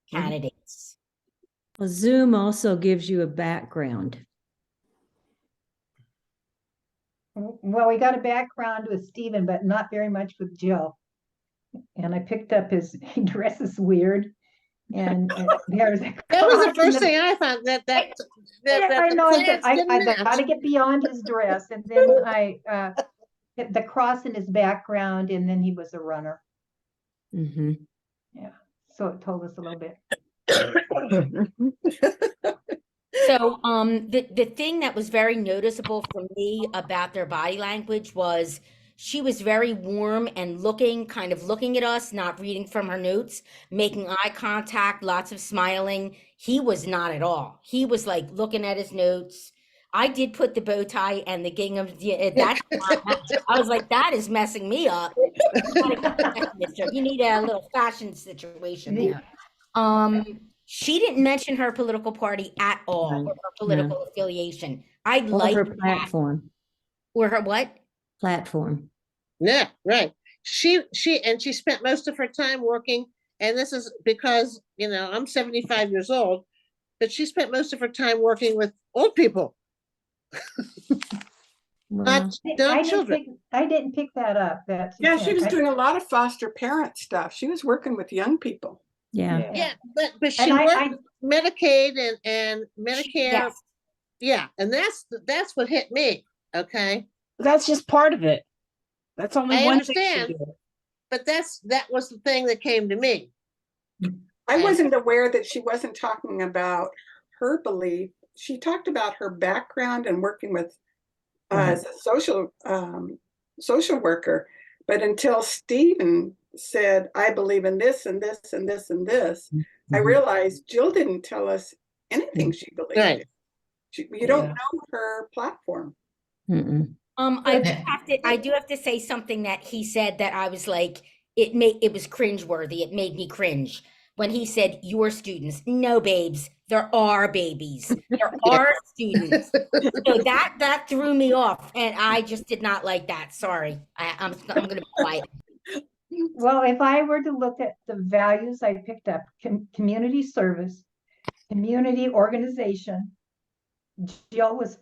candidates. Well, Zoom also gives you a background. Well, we got a background with Stephen, but not very much with Jill. And I picked up he dresses weird. And there's that was the first thing I found that I know. I got to get. get beyond his dress, and then I the cross in his background, and then he was a runner. Mm-hmm. Yeah, so it told us a little bit. So, the thing that was very noticeable for me about their body language was she was very warm and kind of looking at us, not reading from her notes, making eye contact, lots of smiling. He was not at all. He was like looking at his notes. I did put the bow tie and the gingham. That's not match. I was like, that is messing me up. You need a little fashion situation there. She didn't mention her political party at all, Right. or her political affiliation. I Or like her that. platform. Or her what? Platform. Yeah, right. She spent most of her time working, and this is because, I'm 75 years old, but she spent most of her time working with old people, not young children. I didn't pick that up. Yeah, she was doing a lot of foster parent stuff. She was working with young people. Yeah. Yeah, but she And worked with Medicaid and Medicare. Yes. Yeah, and that's what hit me. Okay. That's just part of it. That's only I one understand, thing she did. but that was the thing that came to me. I wasn't aware that she wasn't talking about her belief. She talked about her background and working with as a social worker. But until Stephen said, I believe in this and this and this and this, I realized Jill didn't tell us anything she believed. Right. You don't know her platform. I do have to say something that he said that I was like, it was cringeworthy. It made me cringe when he said, your students. No, babes, there are babies. There are students. So that threw me off, and I just did not like that. Sorry. I'm going to be quiet. Well, if I were to look at the values I picked up, community service, community organization, Jill was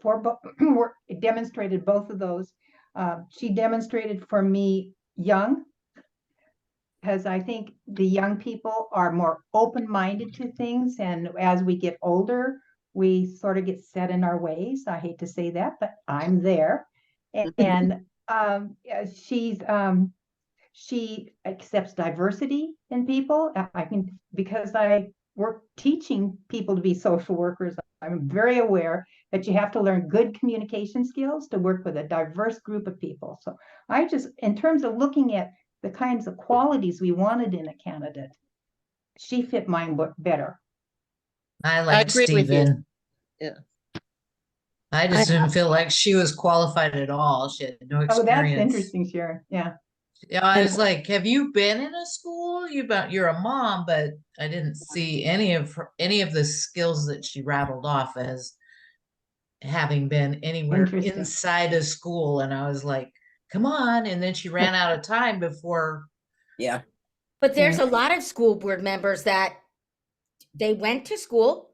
demonstrated both of those. She demonstrated for me young, because I think the young people are more open-minded to things, and as we get older, we sort of get set in our ways. I hate to say that, but I'm there. And she accepts diversity in people. Because I work teaching people to be social workers, I'm very aware that you have to learn good communication skills to work with a diverse group of people. So in terms of looking at the kinds of qualities we wanted in a candidate, she fit mine better. I like agree with you. Stephen. Yeah. I just didn't feel like she was qualified at all. She had no experience. Oh, that's interesting, Sharon. Yeah. Yeah, I was like, have you been in a school? You're a mom, but I didn't see any of the skills that she rattled off as having been anywhere inside a school. And I was like, come on. And then she ran out of time before. Yeah. But there's a lot of school board members that they went to school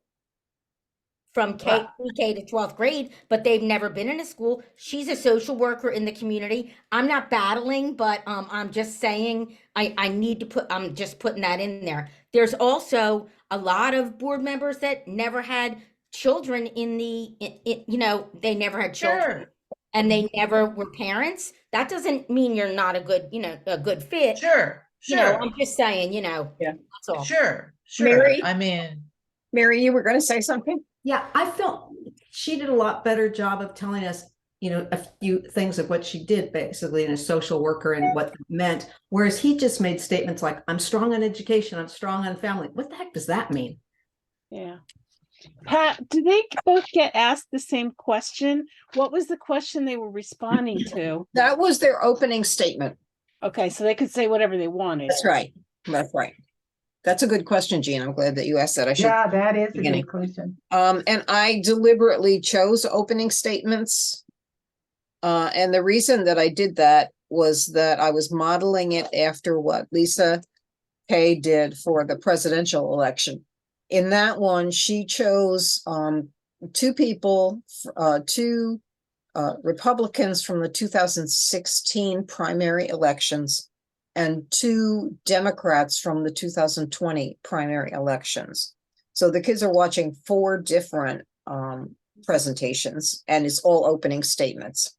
from pre-K to 12th grade, but they've never been in a school. She's a social worker in the community. I'm not battling, but I'm just saying I need to I'm just putting that in there. There's also a lot of board members that never had children they never had children. Sure. And they never were parents. That doesn't mean you're not a good fit. Sure. I'm just saying, yeah, that's all. Sure. Mary? I mean, Mary, you were going to say something? Yeah, I felt she did a lot better job of telling us, a few things of what she did basically in a social worker and what that meant. Whereas he just made statements like, I'm strong on education, I'm strong on family. What the heck does that mean? Yeah. Pat, do they both get asked the same question? What was the question they were responding to? That was their opening statement. Okay, so they could say whatever they wanted. That's right. That's right. That's a good question, Jean. I'm glad that you asked that. Yeah, that is a good question. And I deliberately chose opening statements. And the reason that I did that was that I was modeling it after what Lisa Kay did for the presidential election. In that one, she chose two Republicans from the 2016 primary elections and two Democrats from the 2020 primary elections. So the kids are watching 4 different presentations, and it's all opening statements.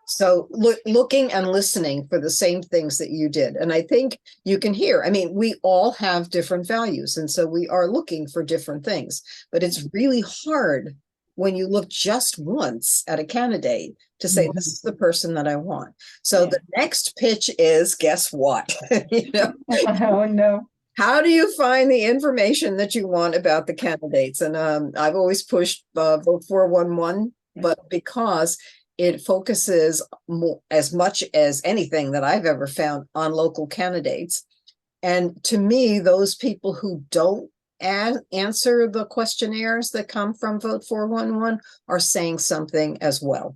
So looking and listening for the same things that you did. And I think you can hear, I mean, we all have different values. And so we are looking for different things, but it's really hard when you look just once at a candidate to say, this is the person that I want. So the next pitch is, guess what? You know? Oh, no. How do you find the information that you want about the candidates? And I've always pushed vote 411, but because it focuses more, as much as anything that I've ever found, on local candidates. And to me, those people who don't answer the questionnaires that come from Vote 411 are saying something as well.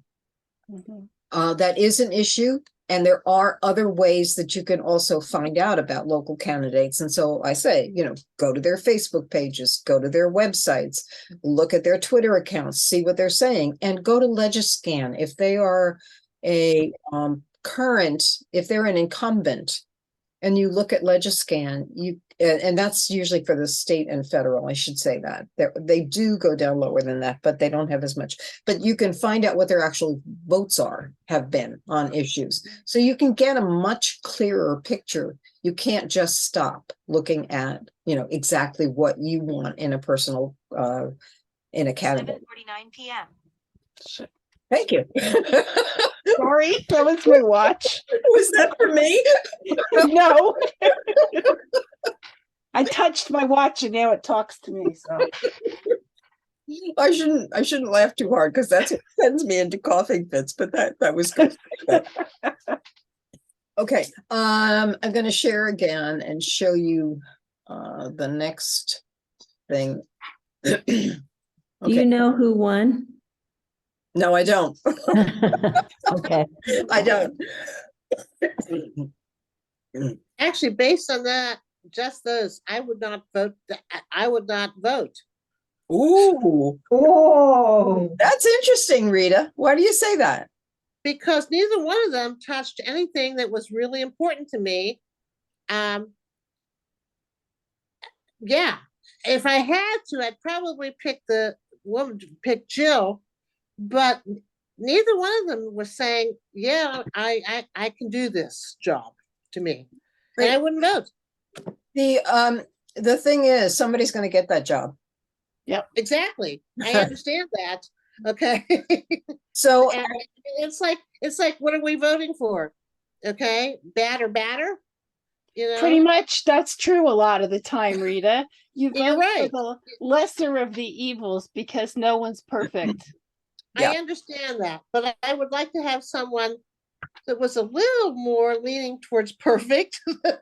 That is an issue. And there are other ways that you can also find out about local candidates. And so I say, you know, go to their Facebook pages, go to their websites, look at their Twitter accounts, see what they're saying, and go to Legiscan. If they are a if they're an incumbent, and you look at Legiscan, and that's usually for the state and federal, I should say that. They do go down lower than that, but they don't have as much. But you can find out what their actual votes have been on issues. So you can get a much clearer picture. You can't just stop looking at, you know, exactly what you want in a personal, in a candidate. 7:49 p.m. Thank you. Sorry, that was my watch. Was that for me? No. I touched my watch and now it talks to me. So I shouldn't laugh too hard because that's what sends me into coughing fits, but that was good. Okay, I'm going to share again and show you the next thing. Do you know who won? No, I don't. Okay. I don't. Actually, based on that, just those, I would not vote. I would not vote. Ooh. Oh, That's interesting, Rita. Why do you say that? Because neither one of them touched anything that was really important to me. Yeah, if I had to, I'd probably pick the woman, pick Jill, but neither one of them was saying, yeah, I can do this job to me. And I wouldn't vote. The thing is, somebody's going to get that job. Yep, exactly. I understand that. Okay. So and it's like, what are we voting for? Okay, bad or badder? You know, pretty much that's true a lot of the time, Rita. You You're vote right. for the lesser of the evils because no one's perfect. Yeah. I understand that, but I would like to have someone that was a little more leaning towards perfect. Well,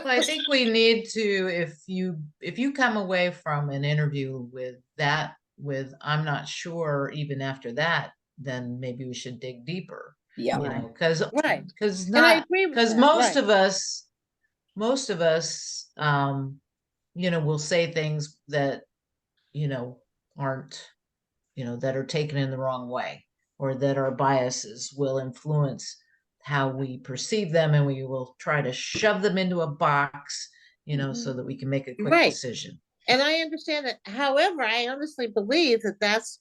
I think we need to, if you come away from an interview with I'm not sure even after that, then maybe we should dig deeper. Yeah. You know, because Right. because most of us, you know, will say things that, you know, aren't, you know, that are taken in the wrong way, or that our biases will influence how we perceive them, and we will try to shove them into a box, you know, so that we can make a quick Right. decision. And I understand that. However, I honestly believe that that's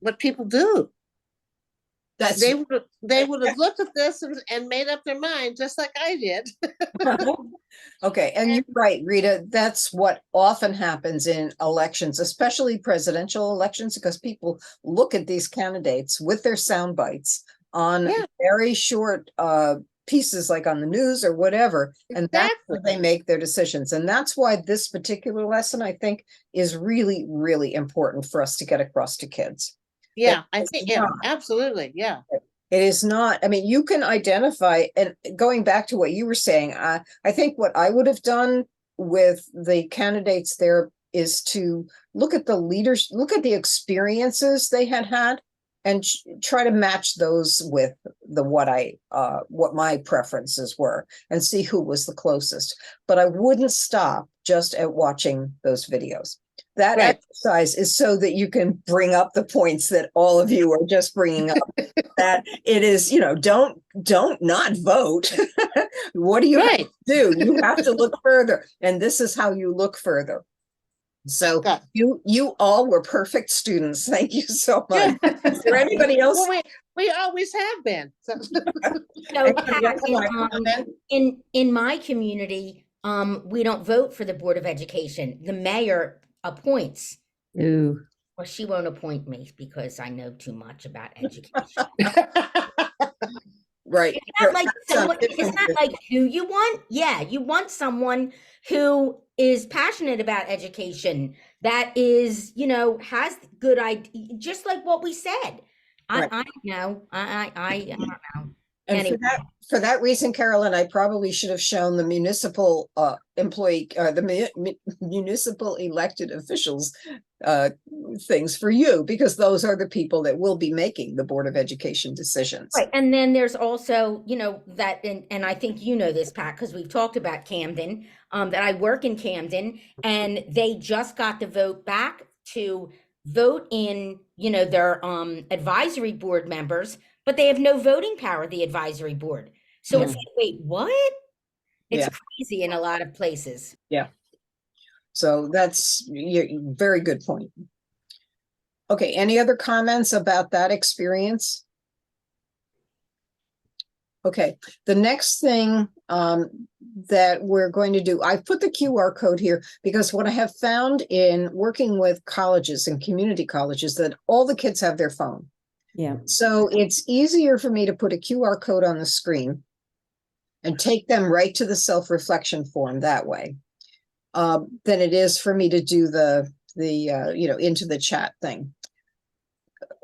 what people do. They would have looked at this and made up their mind just like I did. Okay, and you're right, Rita. That's what often happens in elections, especially presidential elections, because people look at these candidates with their sound bites on very short pieces, like on the news or whatever, and that's where they make their decisions. And that's why this particular lesson, I think, is really, really important for us to get across to kids. Yeah, I think, yeah, absolutely. Yeah. It is not, I mean, you can identify, and going back to what you were saying, I think what I would have done with the candidates there is to look at the leaders, look at the experiences they had, and try to match those with what my preferences were, and see who was the closest. But I wouldn't stop just at watching those videos. That exercise is so that you can bring up the points that all of you are just bringing up. That it is, you know, don't not vote. What do you have to do? You have to look further, and this is how you look further. So you all were perfect students. Thank you so much. Is there anybody else? Well, We always have been. So So And Pat, can I comment? in my community, we don't vote for the Board of Education. The mayor appoints. Ooh. Well, she won't appoint me because I know too much about education. Right. It's not like That's someone, it's different. not like who you want. Yeah, you want someone who is passionate about education, that is, you know, has good idea, just like what we said. Right. I know, I don't know. And Anyway. for that reason, Carolyn, I probably should have shown the municipal employee, municipal elected officials things for you, because those are the people that will be making the Board of Education decisions. Right, and then there's also, you know, that, and I think you know this, Pat, because we've talked about Camden, that I work in Camden, and they just got the vote back to vote in, you know, their advisory board members, but they have no voting power, the advisory board. So it's like, wait, what? It's crazy in a lot of places. Yeah. So that's very good point. Okay, any other comments about that experience? Okay, the next thing that we're going to do, I've put the QR code here because what I have found in working with colleges and community colleges, that all the kids have their phone. Yeah. So it's easier for me to put a QR code on the screen and take them right to the self-reflection form that way, than it is for me to do the you know, into the chat thing.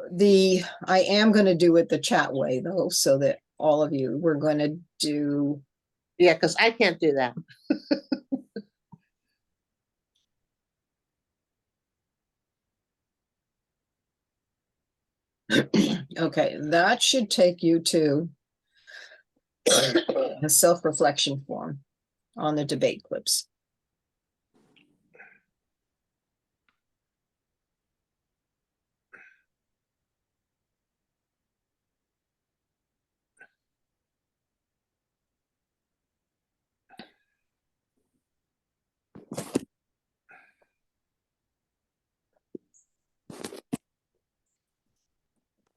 I am going to do it the chat way though, so that all of you, we're going to do. Yeah, because I can't do that. Okay, that should take you to a self-reflection form on the debate clips.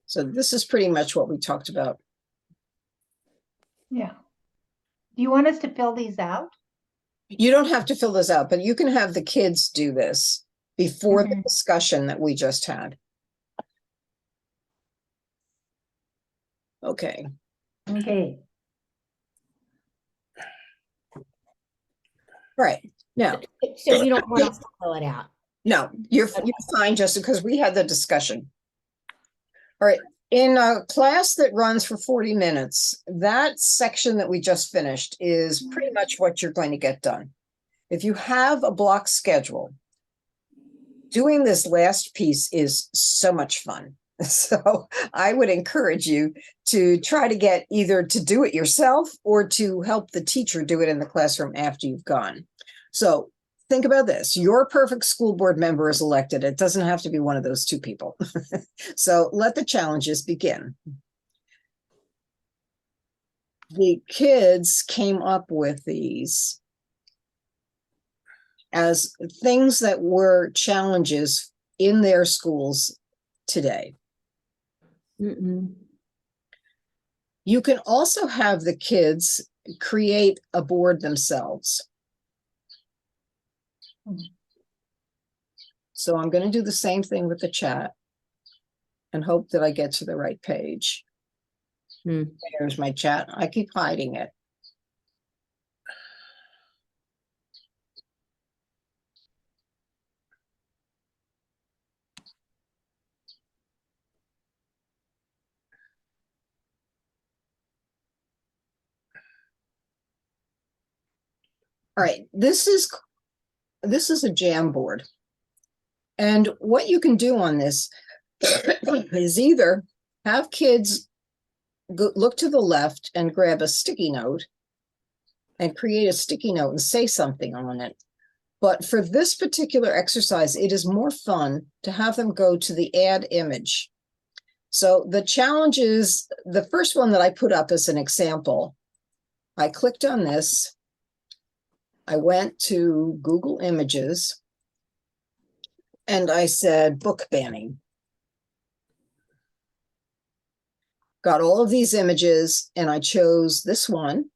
So this is pretty much what we talked about. Yeah. Do you want us to fill these out? You don't have to fill this out, but you can have the kids do this before the discussion that we just had. Okay. Okay. Right. Now. So you don't want us to fill it out? No, you're fine, just because we had the discussion. All right. In a class that runs for 40 minutes, that section that we just finished is pretty much what you're going to get done. If you have a block schedule, doing this last piece is so much fun. So I would encourage you to try to get either to do it yourself or to help the teacher do it in the classroom after you've gone. So think about this. Your perfect school board member is elected. It doesn't have to be one of those two people. So let the challenges begin. The kids came up with these as things that were challenges in their schools today. You can also have the kids create a board themselves. So I'm going to do the same thing with the chat and hope that I get to the right page. There's my chat. I keep hiding it. All right, this is a Jamboard. And what you can do on this is either have kids look to the left and grab a sticky note and create a sticky note and say something on it. But for this particular exercise, it is more fun to have them go to the add image. So the challenge is, the first one that I put up as an example, I clicked on this. I went to Google Images and I said book banning. got all of these images, and I chose this one.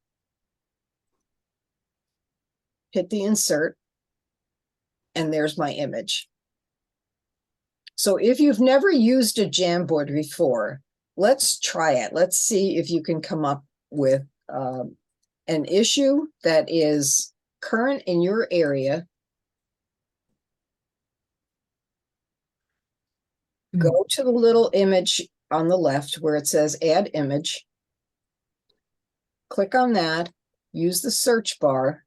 Hit the insert, and there's my image. So if you've never used a Jamboard before, let's try it. Let's see if you can come up with an issue that is current in your area. Go to the little image on the left where it says add image. Click on that, use the search bar,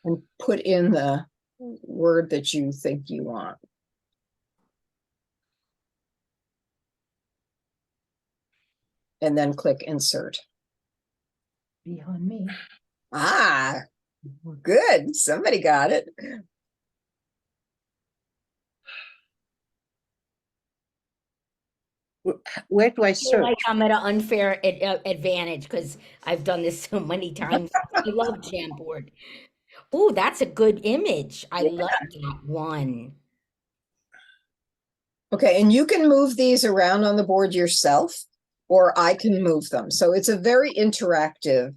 and put in the word that you think you want. And then click insert. Beyond me. Ah, good. Somebody got it. Where do I I feel like search? I'm at an unfair advantage because I've done this so many times. I love Jamboard. Oh, that's a good image. I like that one. Okay, and you can move these around on the board yourself, or I can move them. So it's a very interactive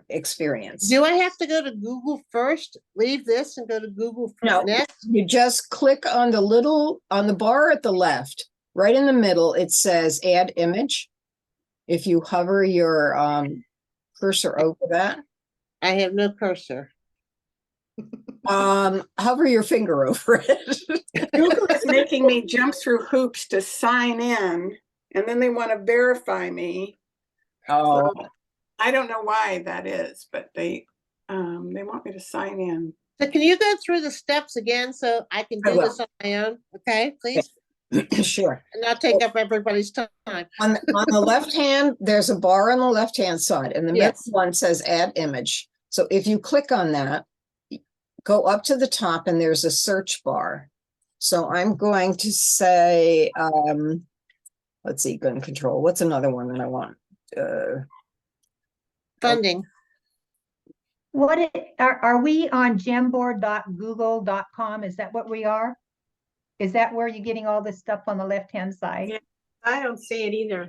experience. Do I have to go to Google first? Leave this and go to Google No, next? you just click on the little, on the bar at the left, right in the middle, it says add image. If you hover your cursor over that. I have no cursor. Hover your finger over it. Google is making me jump through hoops to sign in, and then they want to verify me. Oh, So I don't know why that is, but they want me to sign in. So can you go through the steps again so I can I do will. this on my own? Okay, please. sure. And not take up everybody's time. On the left hand, there's a bar on the left hand side, and the middle Yes. one says add image. So if you click on that, go up to the top and there's a search bar. So I'm going to say, let's see, gun control. What's another one that I want? Funding. Are we on jamboard.google.com? Is that what we are? Is that where you're getting all this stuff on the left-hand side? Yeah, I don't see it either.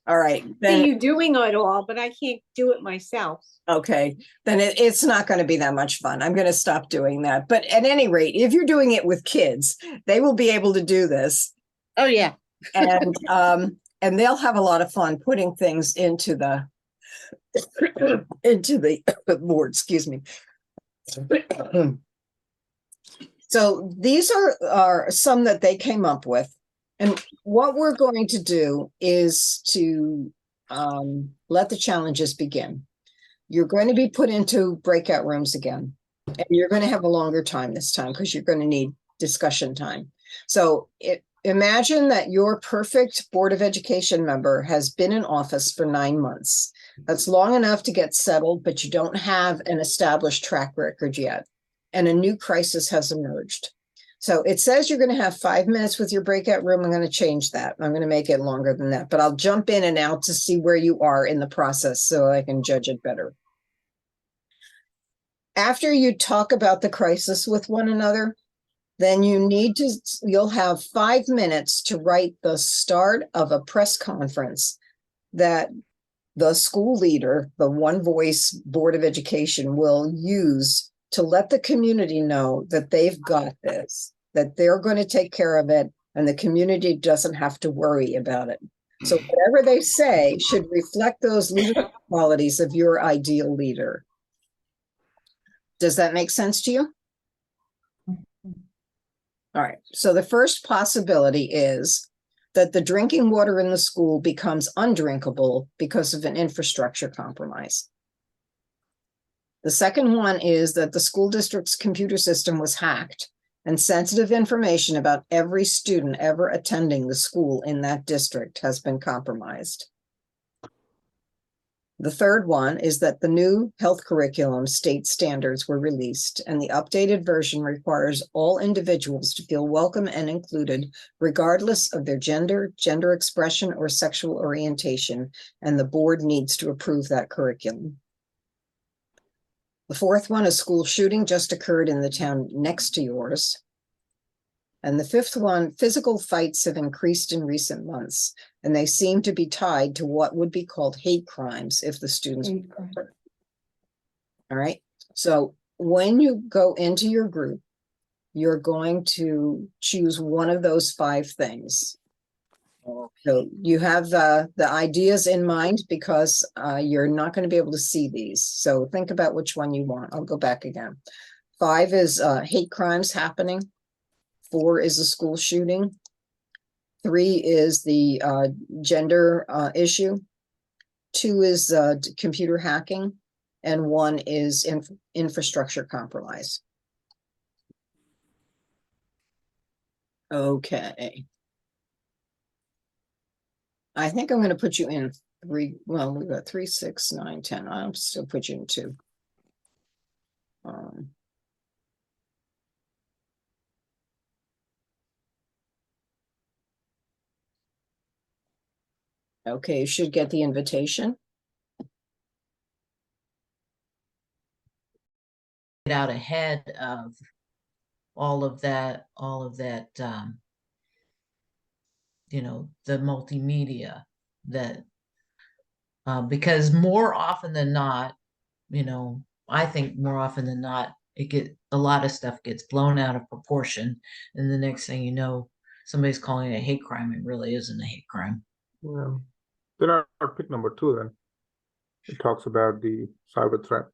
All right, See then, you doing it all, but I can't do it myself. okay, then it's not going to be that much fun. I'm going to stop doing that. But at any rate, if you're doing it with kids, they will be able to do this. Oh, yeah. And they'll have a lot of fun putting things into the board, excuse me. So these are some that they came up with, and what we're going to do is to let the challenges begin. You're going to be put into breakout rooms again, and you're going to have a longer time this time because you're going to need discussion time. So imagine that your perfect Board of Education member has been in office for 9 months. That's long enough to get settled, but you don't have an established track record yet, and a new crisis has emerged. So it says you're going to have 5 minutes with your breakout room. I'm going to change that. I'm going to make it longer than that, but I'll jump in and out to see where you are in the process so I can judge it better. After you talk about the crisis with one another, then you'll have 5 minutes to write the start of a press conference that the school leader, the One Voice Board of Education, will use to let the community know that they've got this, that they're going to take care of it, and the community doesn't have to worry about it. So whatever they say should reflect those leadership qualities of your ideal leader. Does that make sense to you? All right, so the first possibility is that the drinking water in the school becomes undrinkable because of an infrastructure compromise. The second one is that the school district's computer system was hacked and sensitive information about every student ever attending the school in that district has been compromised. The third one is that the new health curriculum state standards were released, and the updated version requires all individuals to feel welcome and included, regardless of their gender, gender expression, or sexual orientation, and the board needs to approve that curriculum. The fourth one, a school shooting just occurred in the town next to yours. And the fifth one, physical fights have increased in recent months, and they seem to be tied to what would be called hate crimes if the students. All right, so when you go into your group, you're going to choose one of those 5 things. So you have the ideas in mind because you're not going to be able to see these. So think about which one you want. I'll go back again. 5 is hate crimes happening. 4 is a school shooting. 3 is the gender issue. 2 is computer hacking. And 1 is infrastructure compromise. Okay. I think I'm going to put you in 3. Well, we've got 3, 6, 9, 10. I'll still put you in 2. Okay, you should get the invitation. Get out ahead of all of that, you know, the multimedia that, because more often than not, you know, I think more often than not, a lot of stuff gets blown out of proportion. And the next thing you know, somebody's calling it a hate crime. It really isn't a hate crime. Yeah. Then our pick number 2 then. It talks about the cyber threat.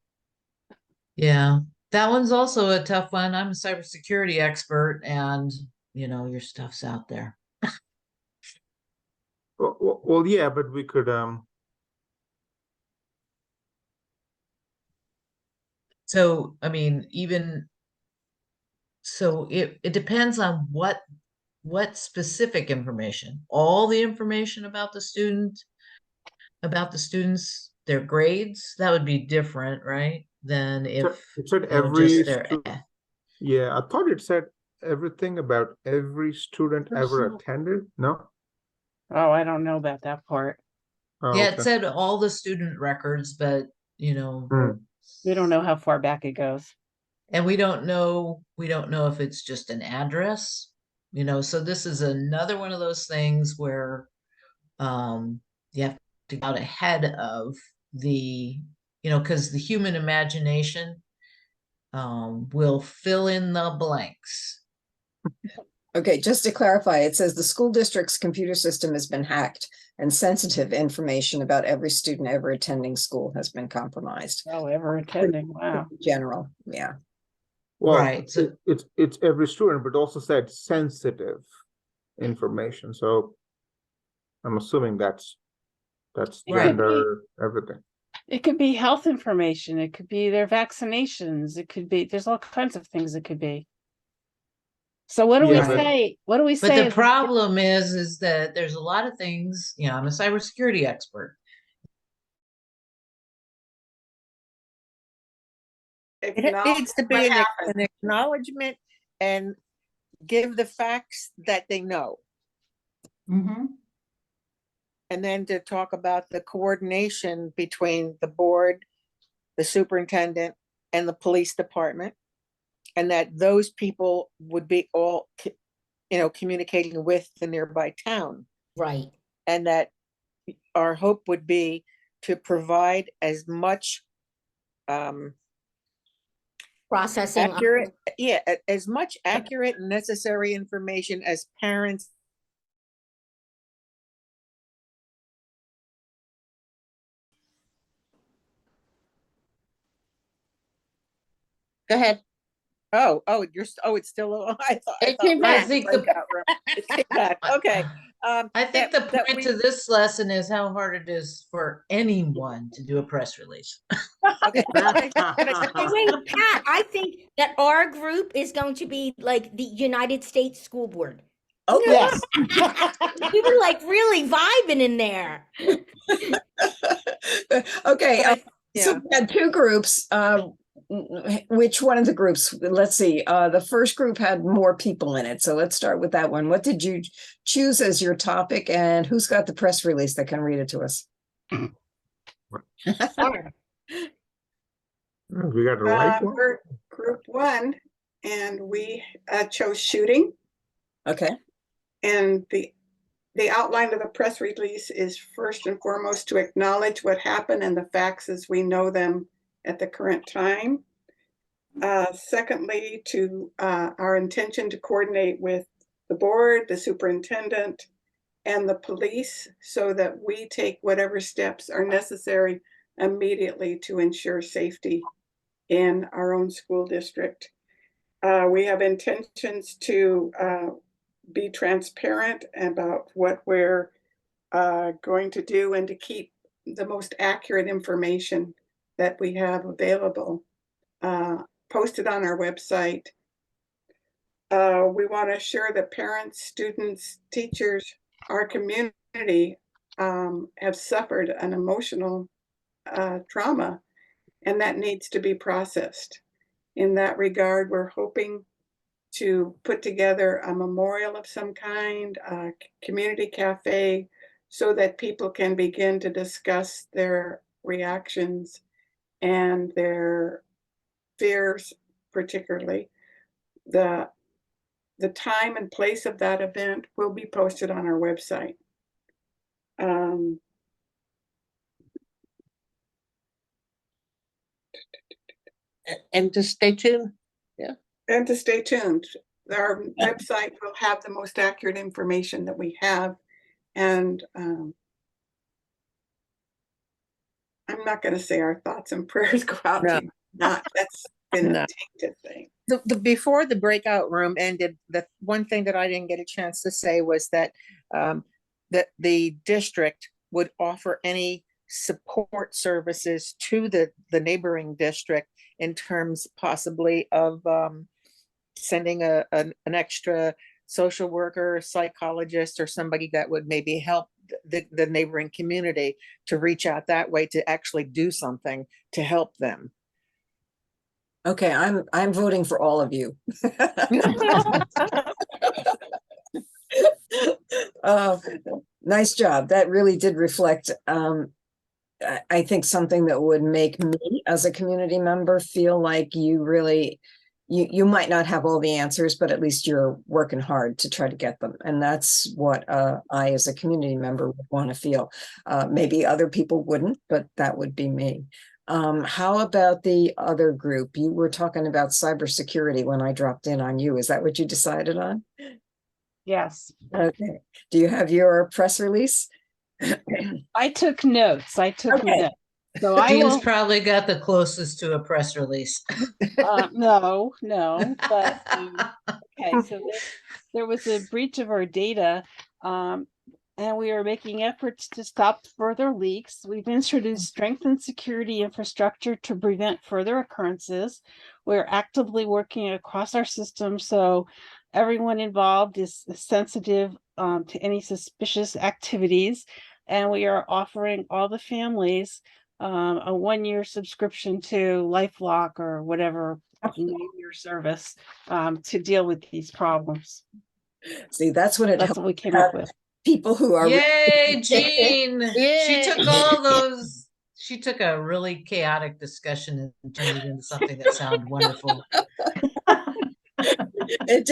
Yeah, that one's also a tough one. I'm a cybersecurity expert, and you know, your stuff's out there. Well, yeah, but we could So, I mean, so it depends on what specific information. All the information about the students, their grades, that would be different, right? Than if it said you know, every just their yeah, I thought it said everything about every student ever attended. No? Oh, I don't know about that part. Oh, yeah, okay. it said all the student records, but you know, We don't know how far back it goes. and we don't know if it's just an address, you know. So this is another one of those things where you have to get out ahead of the, you know, because the human imagination will fill in the blanks. Okay, just to clarify, it says the school district's computer system has been hacked and sensitive information about every student ever attending school has been compromised. Oh, ever attending, wow. General, yeah. Well, right. So it's every student, but also said sensitive information. So I'm assuming that's right. gender, everything. It could be health information. It could be their vaccinations. It could be, there's all kinds of things it could be. So what do we say? What do we say? But the problem is that there's a lot of things, you know, I'm a cybersecurity expert. It needs to be an acknowledgement and give the facts that they know. Mm-hmm. And then to talk about the coordination between the board, the superintendent, and the police department. And that those people would be all, you know, communicating with the nearby town. Right. And that our hope would be to provide as much Processing. accurate, yeah, as much accurate and necessary information as parents. Go ahead. Oh, it's still. I thought It came back. it came back. Okay. I think the point to this lesson is how hard it is for anyone to do a press release. Okay. Wait, Pat, I think that our group is going to be like the United States School Board. Oh, yes. We were like really vibing in there. Okay, Yeah. so we had 2 groups. Which one of the groups? Let's see. The first group had more people in it. So let's start with that one. What did you choose as your topic, and who's got the press release that can read it to us? Sure. We got the right one. We're group 1, and we chose shooting. Okay. And the outline of the press release is first and foremost to acknowledge what happened and the facts as we know them at the current time. Secondly, to our intention to coordinate with the board, the superintendent, and the police so that we take whatever steps are necessary immediately to ensure safety in our own school district. We have intentions to be transparent about what we're going to do and to keep the most accurate information that we have available posted on our website. We want to assure that parents, students, teachers, our community have suffered an emotional trauma, and that needs to be processed. In that regard, we're hoping to put together a memorial of some kind, a community cafe, so that people can begin to discuss their reactions and their fears, particularly. The time and place of that event will be posted on our website. And to stay tuned. Yeah. And to stay tuned. Our website will have the most accurate information that we have. And I'm not going to say our thoughts and prayers go out to you. Not, that's been a tainted thing. Before the breakout room ended, the one thing that I didn't get a chance to say was that that the district would offer any support services to the neighboring district in terms possibly of sending an extra social worker, psychologist, or somebody that would maybe help the neighboring community to reach out that way to actually do something to help them. Okay, I'm voting for all of you. Nice job. That really did reflect, I think, something that would make me as a community member feel like you really, you might not have all the answers, but at least you're working hard to try to get them. And that's what I, as a community member, would want to feel. Maybe other people wouldn't, but that would be me. How about the other group? You were talking about cybersecurity when I dropped in on you. Is that what you decided on? Yes. Okay. Do you have your press release? I took notes. Notes. So Jean's probably got the closest to a press release. No, but okay. So there was a breach of our data, and we are making efforts to stop further leaks. We've introduced strengthened security infrastructure to prevent further occurrences. We're actively working across our system so everyone involved is sensitive to any suspicious activities. And we are offering all the families a 1-year subscription to LifeLock or whatever your service to deal with these problems. See, that's what we came up with. People who are Yay, Jean! She took all those. She took a really chaotic discussion and turned it into something that sounded wonderful. It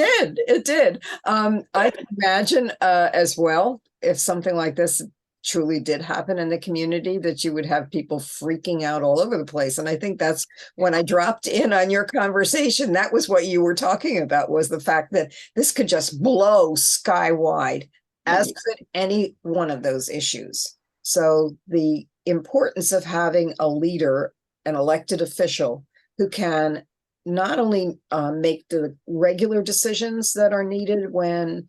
did. I can imagine as well, if something like this truly did happen in the community, that you would have people freaking out all over the place. And I think that's when I dropped in on your conversation, that was what you were talking about, was the fact that this could just blow sky wide, as could any one of those issues. So the importance of having a leader, an elected official, who can not only make the regular decisions that are needed when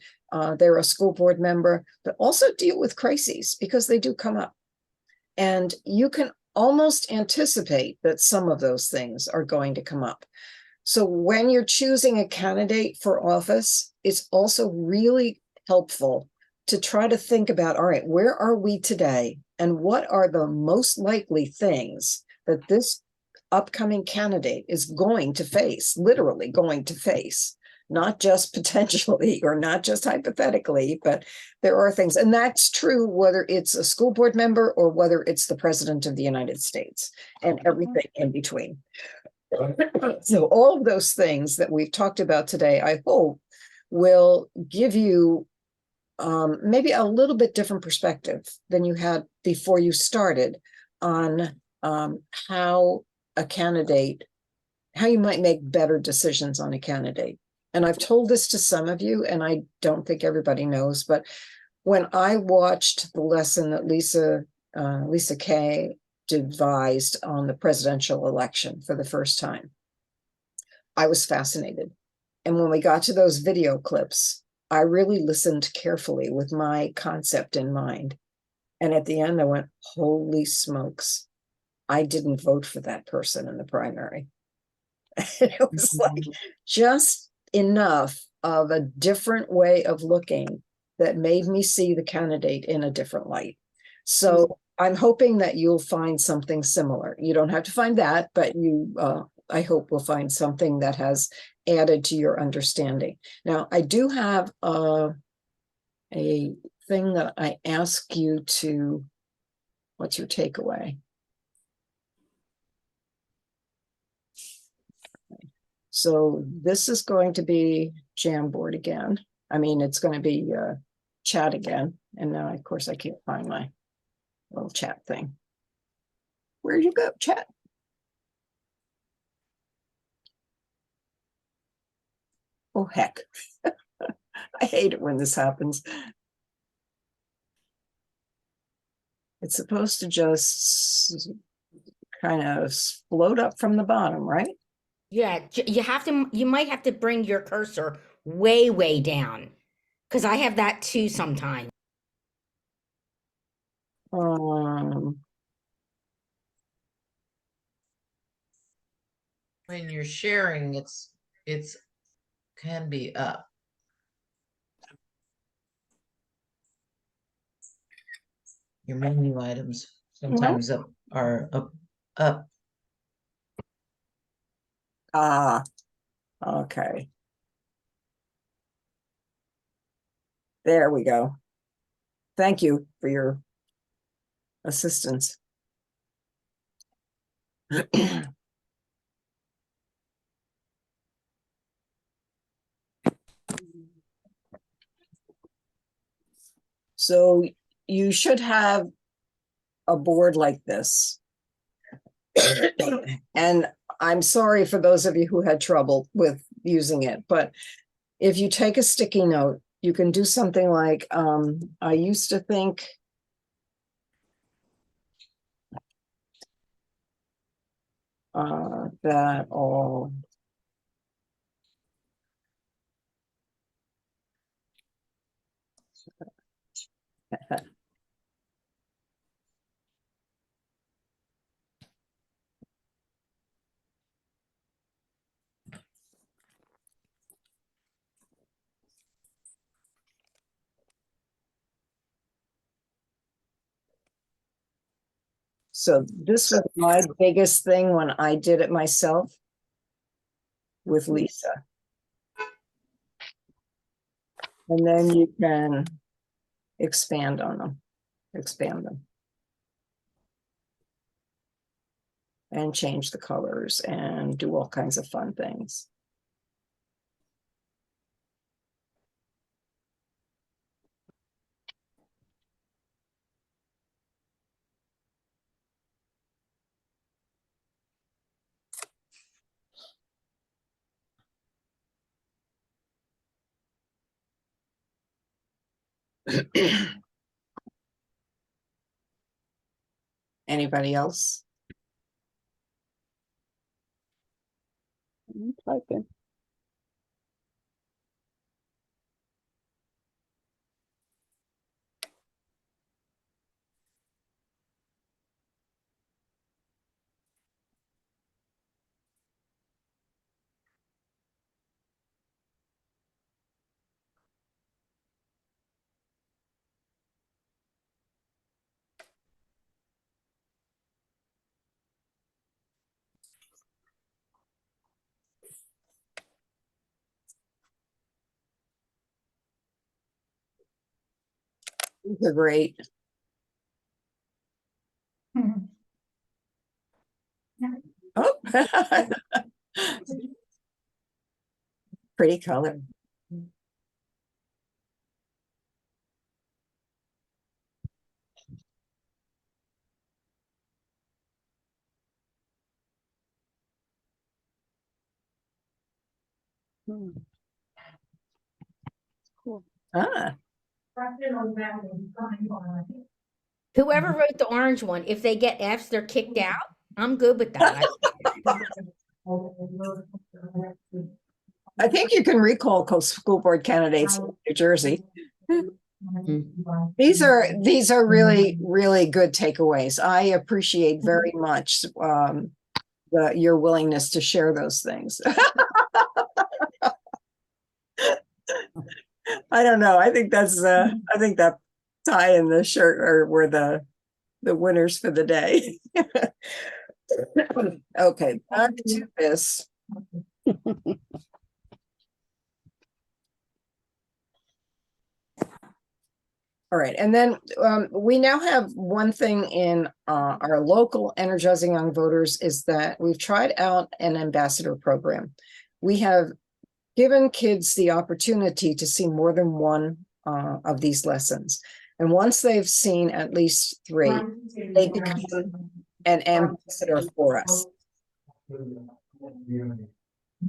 they're a school board member, but also deal with crises, because they do come up. And you can almost anticipate that some of those things are going to come up. So when you're choosing a candidate for office, it's also really helpful to try to think about, all right, where are we today? And what are the most likely things that this upcoming candidate is going to face, literally going to face, not just potentially or not just hypothetically, but there are things. And that's true whether it's a school board member or whether it's the president of the United States and everything in between. So all of those things that we've talked about today, I hope will give you maybe a little bit different perspective than you had before you started on how a candidate, how you might make better decisions on a candidate. And I've told this to some of you, and I don't think everybody knows, but when I watched the lesson that Lisa Kay devised on the presidential election for the first time, I was fascinated. And when we got to those video clips, I really listened carefully with my concept in mind. And at the end, I went, holy smokes, I didn't vote for that person in the primary. It was like just enough of a different way of looking that made me see the candidate in a different light. So I'm hoping that you'll find something similar. You don't have to find that, but you, I hope will find something that has added to your understanding. Now, I do have a thing that I ask you to, what's your takeaway? So this is going to be Jamboard again. I mean, it's going to be chat again. And now, of course, I can't find my little chat thing. Where'd you go, chat? Oh, heck. I hate it when this happens. It's supposed to just kind of float up from the bottom, right? Yeah, you have to, you might have to bring your cursor way, way down. Because I have that too sometimes. When you're sharing, it's can be up. Your menu items sometimes are up. Ah, okay. There we go. Thank you for your assistance. So you should have a board like this. And I'm sorry for those of you who had trouble with using it, but if you take a sticky note, you can do something like, I used to think that all so this was my biggest thing when I did it myself with Lisa. And then you can expand on them, expand them. And change the colors and do all kinds of fun things. Anybody else? Typing. These are great. Oh, pretty color. Cool. Ah, Whoever wrote the orange one, if they get Fs, they're kicked out. I'm good with that. I think you can recall school board candidates in New Jersey. These are really, really good takeaways. I appreciate very much your willingness to share those things. I don't know. I think that tie and the shirt were the winners for the day. Okay, back to this. All right, and then we now have one thing in our local Energizing Young Voters is that we've tried out an ambassador program. We have given kids the opportunity to see more than one of these lessons. And once they've seen at least 3, they become an ambassador for us.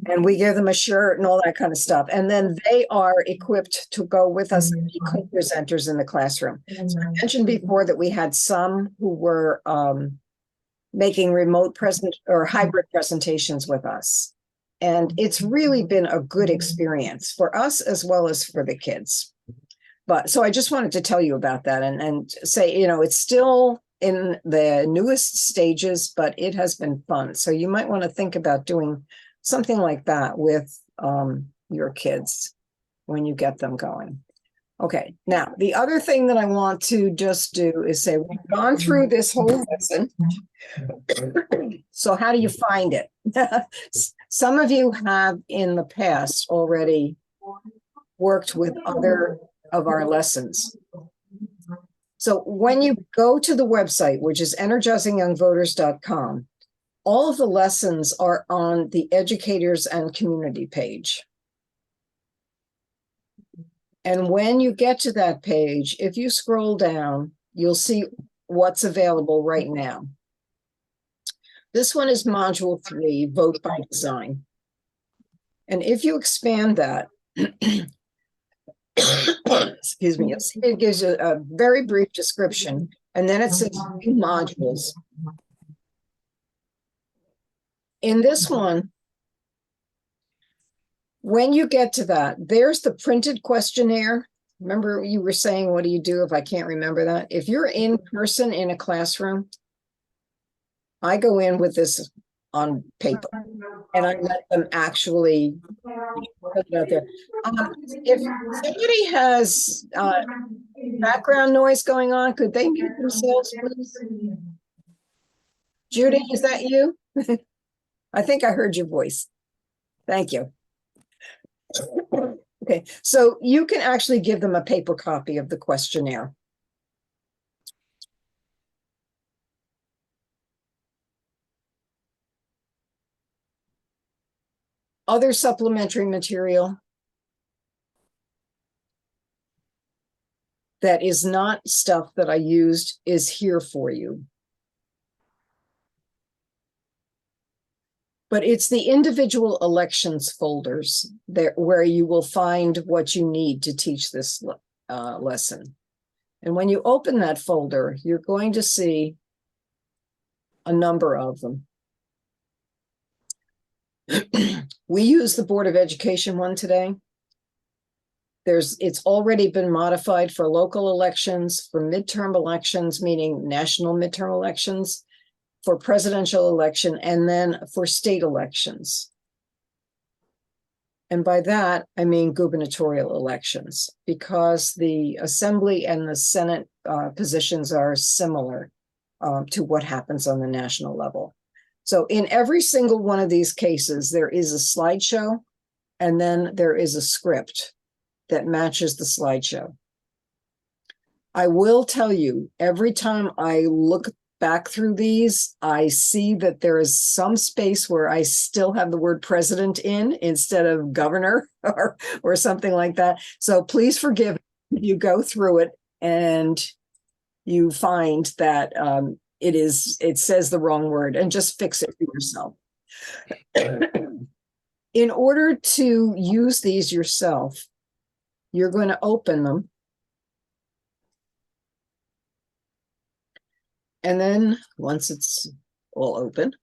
And we give them a shirt and all that kind of stuff. And then they are equipped to go with us and be co-presenters in the classroom. So I mentioned before that we had some who were making remote present or hybrid presentations with us. And it's really been a good experience for us as well as for the kids. But so I just wanted to tell you about that and say, you know, it's still in the newest stages, but it has been fun. So you might want to think about doing something like that with your kids when you get them going. Okay, now the other thing that I want to just do is say we've gone through this whole lesson. So how do you find it? Some of you have in the past already worked with other of our lessons. So when you go to the website, which is energizingyoungvoters.com, all of the lessons are on the educators and community page. And when you get to that page, if you scroll down, you'll see what's available right now. This one is module 3, Vote by Design. And if you expand that, excuse me, you'll see it gives you a very brief description, and then it says new modules. In this one, when you get to that, there's the printed questionnaire. Remember you were saying, what do you do if I can't remember that? If you're in person in a classroom, I go in with this on paper and I let them actually put it out there. If somebody has background noise going on, could they mute themselves, please? Judy, is that you? I think I heard your voice. Thank you. Okay, so you can actually give them a paper copy of the questionnaire. Other supplementary material that is not stuff that I used is here for you. But it's the individual elections folders there where you will find what you need to teach this lesson. And when you open that folder, you're going to see a number of them. We use the Board of Education one today. It's already been modified for local elections, for midterm elections, meaning national midterm elections, for presidential election, and then for state elections. And by that, I mean gubernatorial elections, because the Assembly and the Senate positions are similar to what happens on the national level. So in every single one of these cases, there is a slideshow, and then there is a script that matches the slideshow. I will tell you, every time I look back through these, I see that there is some space where I still have the word president in instead of governor or something like that. So please forgive if you go through it and you find that it says the wrong word, and just fix it for yourself. In order to use these yourself, you're going to open them. And then once it's all open,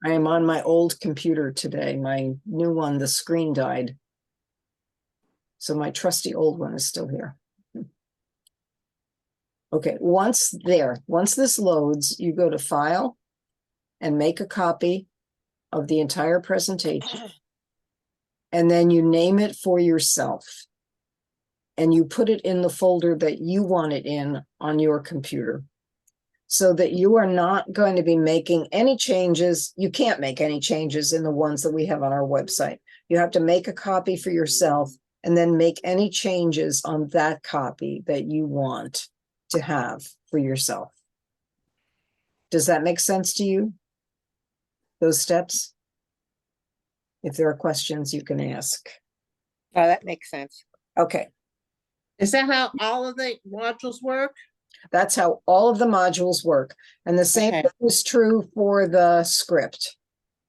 I am on my old computer today. My new one, the screen died. So my trusty old one is still here. Okay, once this loads, you go to File and make a copy of the entire presentation. And then you name it for yourself. And you put it in the folder that you want it in on your computer. So that you are not going to be making any changes. You can't make any changes in the ones that we have on our website. You have to make a copy for yourself and then make any changes on that copy that you want to have for yourself. Does that make sense to you? Those steps? If there are questions, you can ask. Oh, that makes sense. Okay. Is that how all of the modules work? That's how all of the modules work. And the same Okay. thing is true for the script.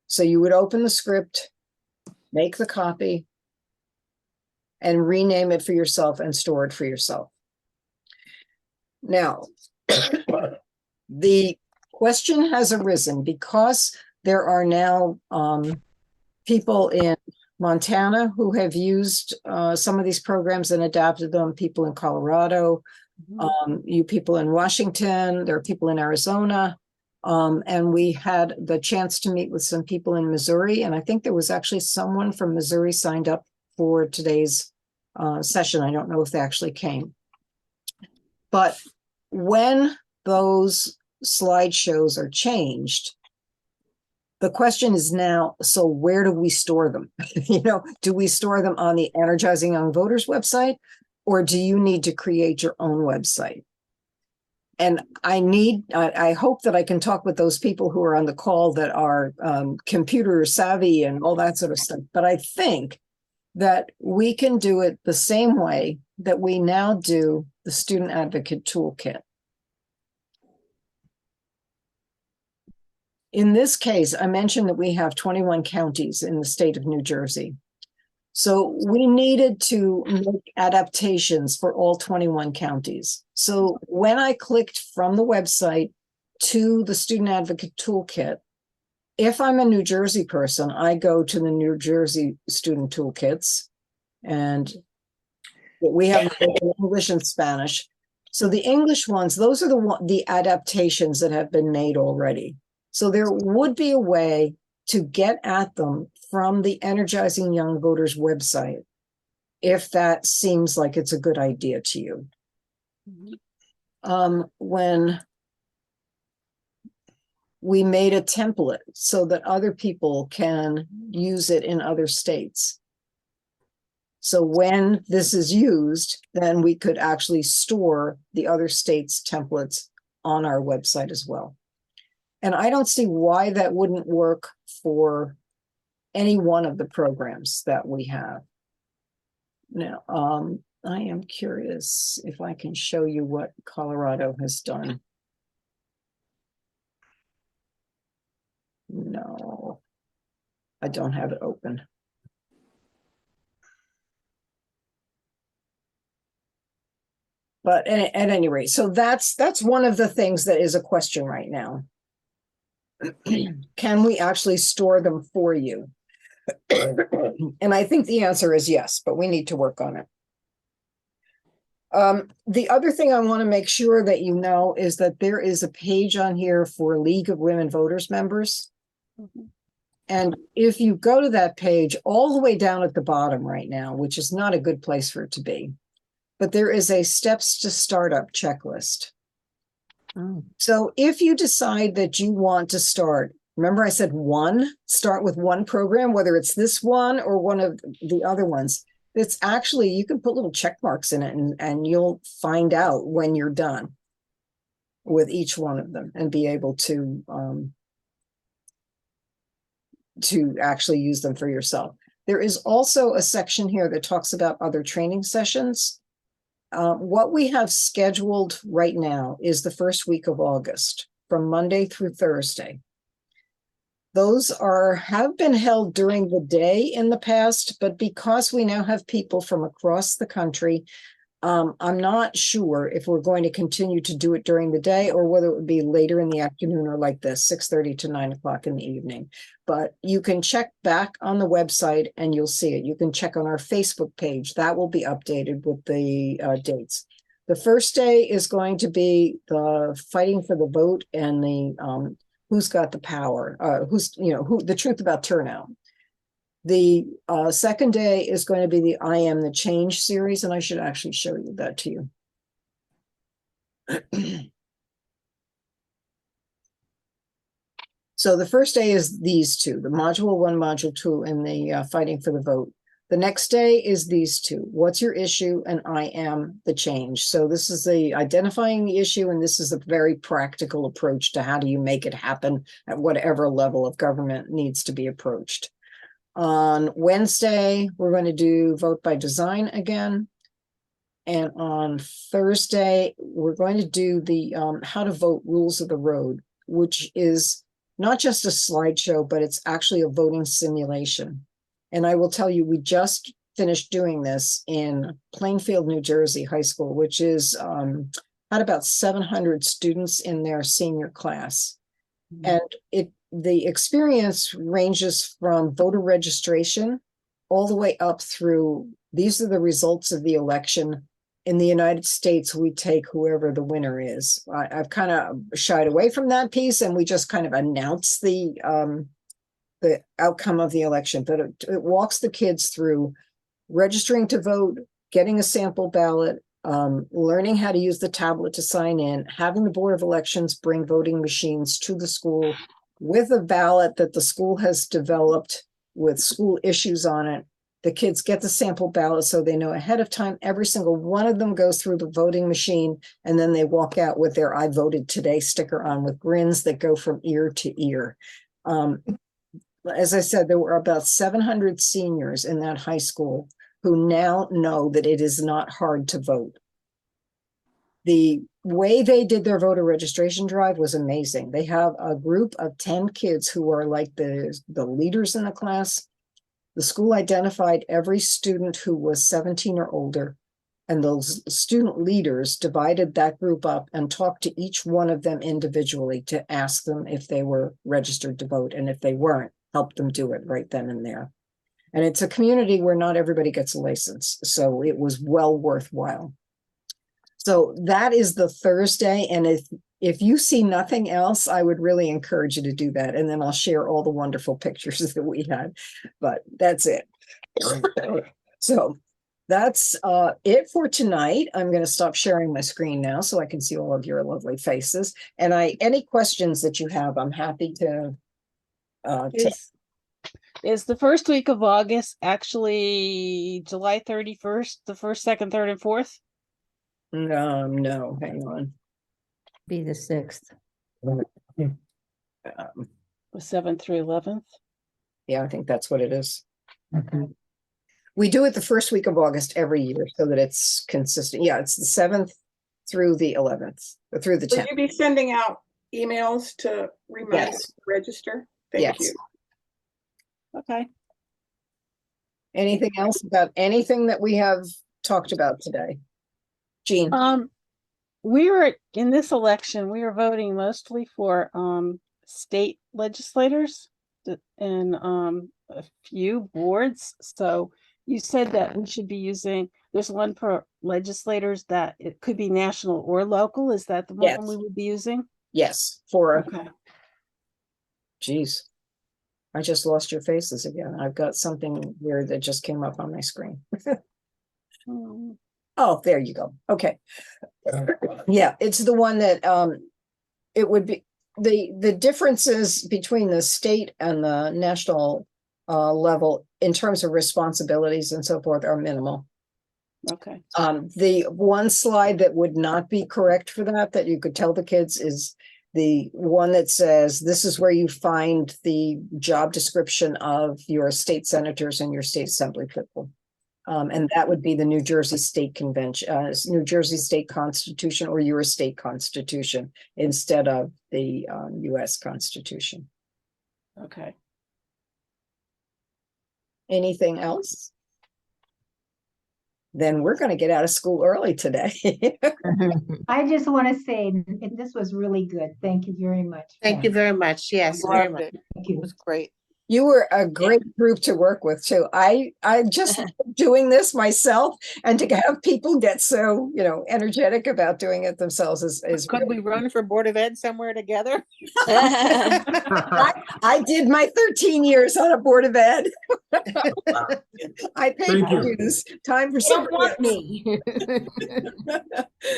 So you would open the script, make the copy, and rename it for yourself and store it for yourself. Now, the question has arisen because there are now people in Montana who have used some of these programs and adapted them, people in Colorado, you people in Washington, there are people in Arizona, and we had the chance to meet with some people in Missouri, and I think there was actually someone from Missouri signed up for today's session. I don't know if they actually came. But when those slideshows are changed, the question is now, so where do we store them? Do we store them on the Energizing Young Voters website, or do you need to create your own website? And I hope that I can talk with those people who are on the call that are computer savvy and all that sort of stuff. But I think that we can do it the same way that we now do the Student Advocate Toolkit. In this case, I mentioned that we have 21 counties in the state of New Jersey. So we needed to make adaptations for all 21 counties. So when I clicked from the website to the Student Advocate Toolkit, if I'm a New Jersey person, I go to the New Jersey Student Toolkits, and we have English and Spanish. So the English ones, those are the adaptations that have been made already. So there would be a way to get at them from the Energizing Young Voters website, if that seems like it's a good idea to you. When we made a template so that other people can use it in other states. So when this is used, then we could actually store the other states' templates on our website as well. And I don't see why that wouldn't work for any one of the programs that we have. Now, I am curious if I can show you what Colorado has done. No, I don't have it open. But at any rate, so that's one of the things that is a question right now. Can we actually store them for you? And I think the answer is yes, but we need to work on it. The other thing I want to make sure that you know is that there is a page on here for League of Women Voters members. And if you go to that page all the way down at the bottom right now, which is not a good place for it to be, but there is a steps to startup checklist. So if you decide that you want to start, remember I said start with one program, whether it's this one or one of the other ones, it's actually, you can put little check marks in it and you'll find out when you're done with each one of them and be able to actually use them for yourself. There is also a section here that talks about other training sessions. What we have scheduled right now is the first week of August, from Monday through Thursday. Those have been held during the day in the past, but because we now have people from across the country, I'm not sure if we're going to continue to do it during the day or whether it would be later in the afternoon or like this, 6:30 to 9 o'clock in the evening. But you can check back on the website and you'll see it. You can check on our Facebook page. That will be updated with the dates. The first day is going to be the fighting for the vote and the who's got the power, the truth about turnout. The second day is going to be the I Am the Change series, and I should actually show you that to you. So the first day is these two, the module 1, module 2, and the fighting for the vote. The next day is these two, what's your issue, and I am the change. So this is the identifying the issue, and this is a very practical approach to how do you make it happen at whatever level of government needs to be approached. On Wednesday, we're going to do vote by design again. And on Thursday, we're going to do the how to vote rules of the road, which is not just a slideshow, but it's actually a voting simulation. And I will tell you, we just finished doing this in Plainfield, New Jersey High School, which is had about 700 students in their senior class. And the experience ranges from voter registration all the way up through, these are the results of the election. In the United States, we take whoever the winner is. I've kind of shied away from that piece, and we just kind of announce the outcome of the election. But it walks the kids through registering to vote, getting a sample ballot, learning how to use the tablet to sign in, having the Board of Elections bring voting machines to the school with a ballot that the school has developed with school issues on it. The kids get the sample ballot so they know ahead of time. Every single one of them goes through the voting machine, and then they walk out with their I voted today sticker on with grins that go from ear to ear. As I said, there were about 700 seniors in that high school who now know that it is not hard to vote. The way they did their voter registration drive was amazing. They have a group of 10 kids who are like the leaders in the class. The school identified every student who was 17 or older, and those student leaders divided that group up and talked to each one of them individually to ask them if they were registered to vote, and if they weren't, help them do it right then and there. And it's a community where not everybody gets a license, so it was well worthwhile. So that is the Thursday, and if you see nothing else, I would really encourage you to do that, and then I'll share all the wonderful pictures that we had, but that's it. So that's it for tonight. I'm going to stop sharing my screen now so I can see all of your lovely faces, and any questions that you have, I'm happy to take. Is the first week of August actually July 31st, the 1st, 2nd, 3rd, and 4th? No, hang on. Be the 6th. The 7th through 11th? Yeah, I think that's what it is. Okay. We do it the first week of August every year so that it's consistent. Yeah, it's the 7th through the 11th, or through the 10th. Will you be sending out emails to remind us to register? Thank you. Okay. Anything else about anything that we have talked about today? Jean? We were in this election, we were voting mostly for state legislators and a few boards. So you said that we should be using, there's one for legislators that it could be national or local. Is that the one we would be using? Yes, for okay. Geez, I just lost your faces again. I've got something weird that just came up on my screen. Oh, there you go. Okay. Yeah, it's the one that it would be the differences between the state and the national level in terms of responsibilities and so forth are minimal. Okay. The one slide that would not be correct for that you could tell the kids is the one that says this is where you find the job description of your state senators and your state assembly people. And that would be the New Jersey State Convention, New Jersey State Constitution, or your state constitution instead of the US Constitution. Okay. Anything else? Then we're going to get out of school early today. I just want to say, this was really good. Thank you very much. Thank you very much. Yes, very Loved much. it. Thank It you. was great. You were a great group to work with too. I just love doing this myself, and to have people get so, energetic about doing it themselves is Could we run for Board of Ed somewhere together? I did my 13 years on a Board of Ed. I paid Thank my you. dues. Time for You don't somebody want else. me.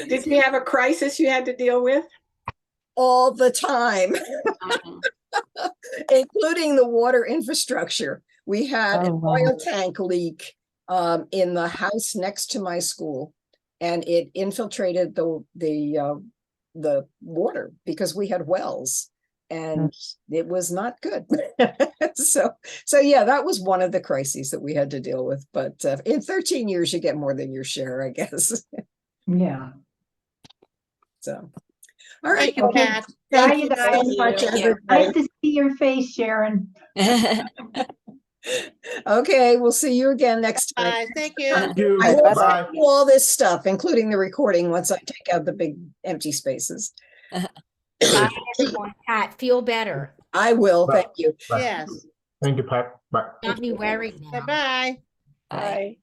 Did you have a crisis you had to deal with? All the time, including the water infrastructure. We had Oh, an wow. oil tank leak in the house next to my school, and it infiltrated the water because we had wells, and it was not good. So yeah, that was one of the crises that we had to deal with. But in 13 years, you get more than your share, I guess. Yeah. So, all right. Thank you, Okay. Pat. Bye, Thank you you guys. so much, Thank you. everybody. Nice to see your face, Sharon. Okay, we'll see you again next time. Bye. Thank you. Thank you. I will Bye. do all this stuff, including the recording, once I take out the big empty spaces. Bye, everyone. Pat, feel better. I will. Bye. Thank you. Bye. Yes. Thank you, Pat. Bye. Got me worried now. Bye-bye. Bye.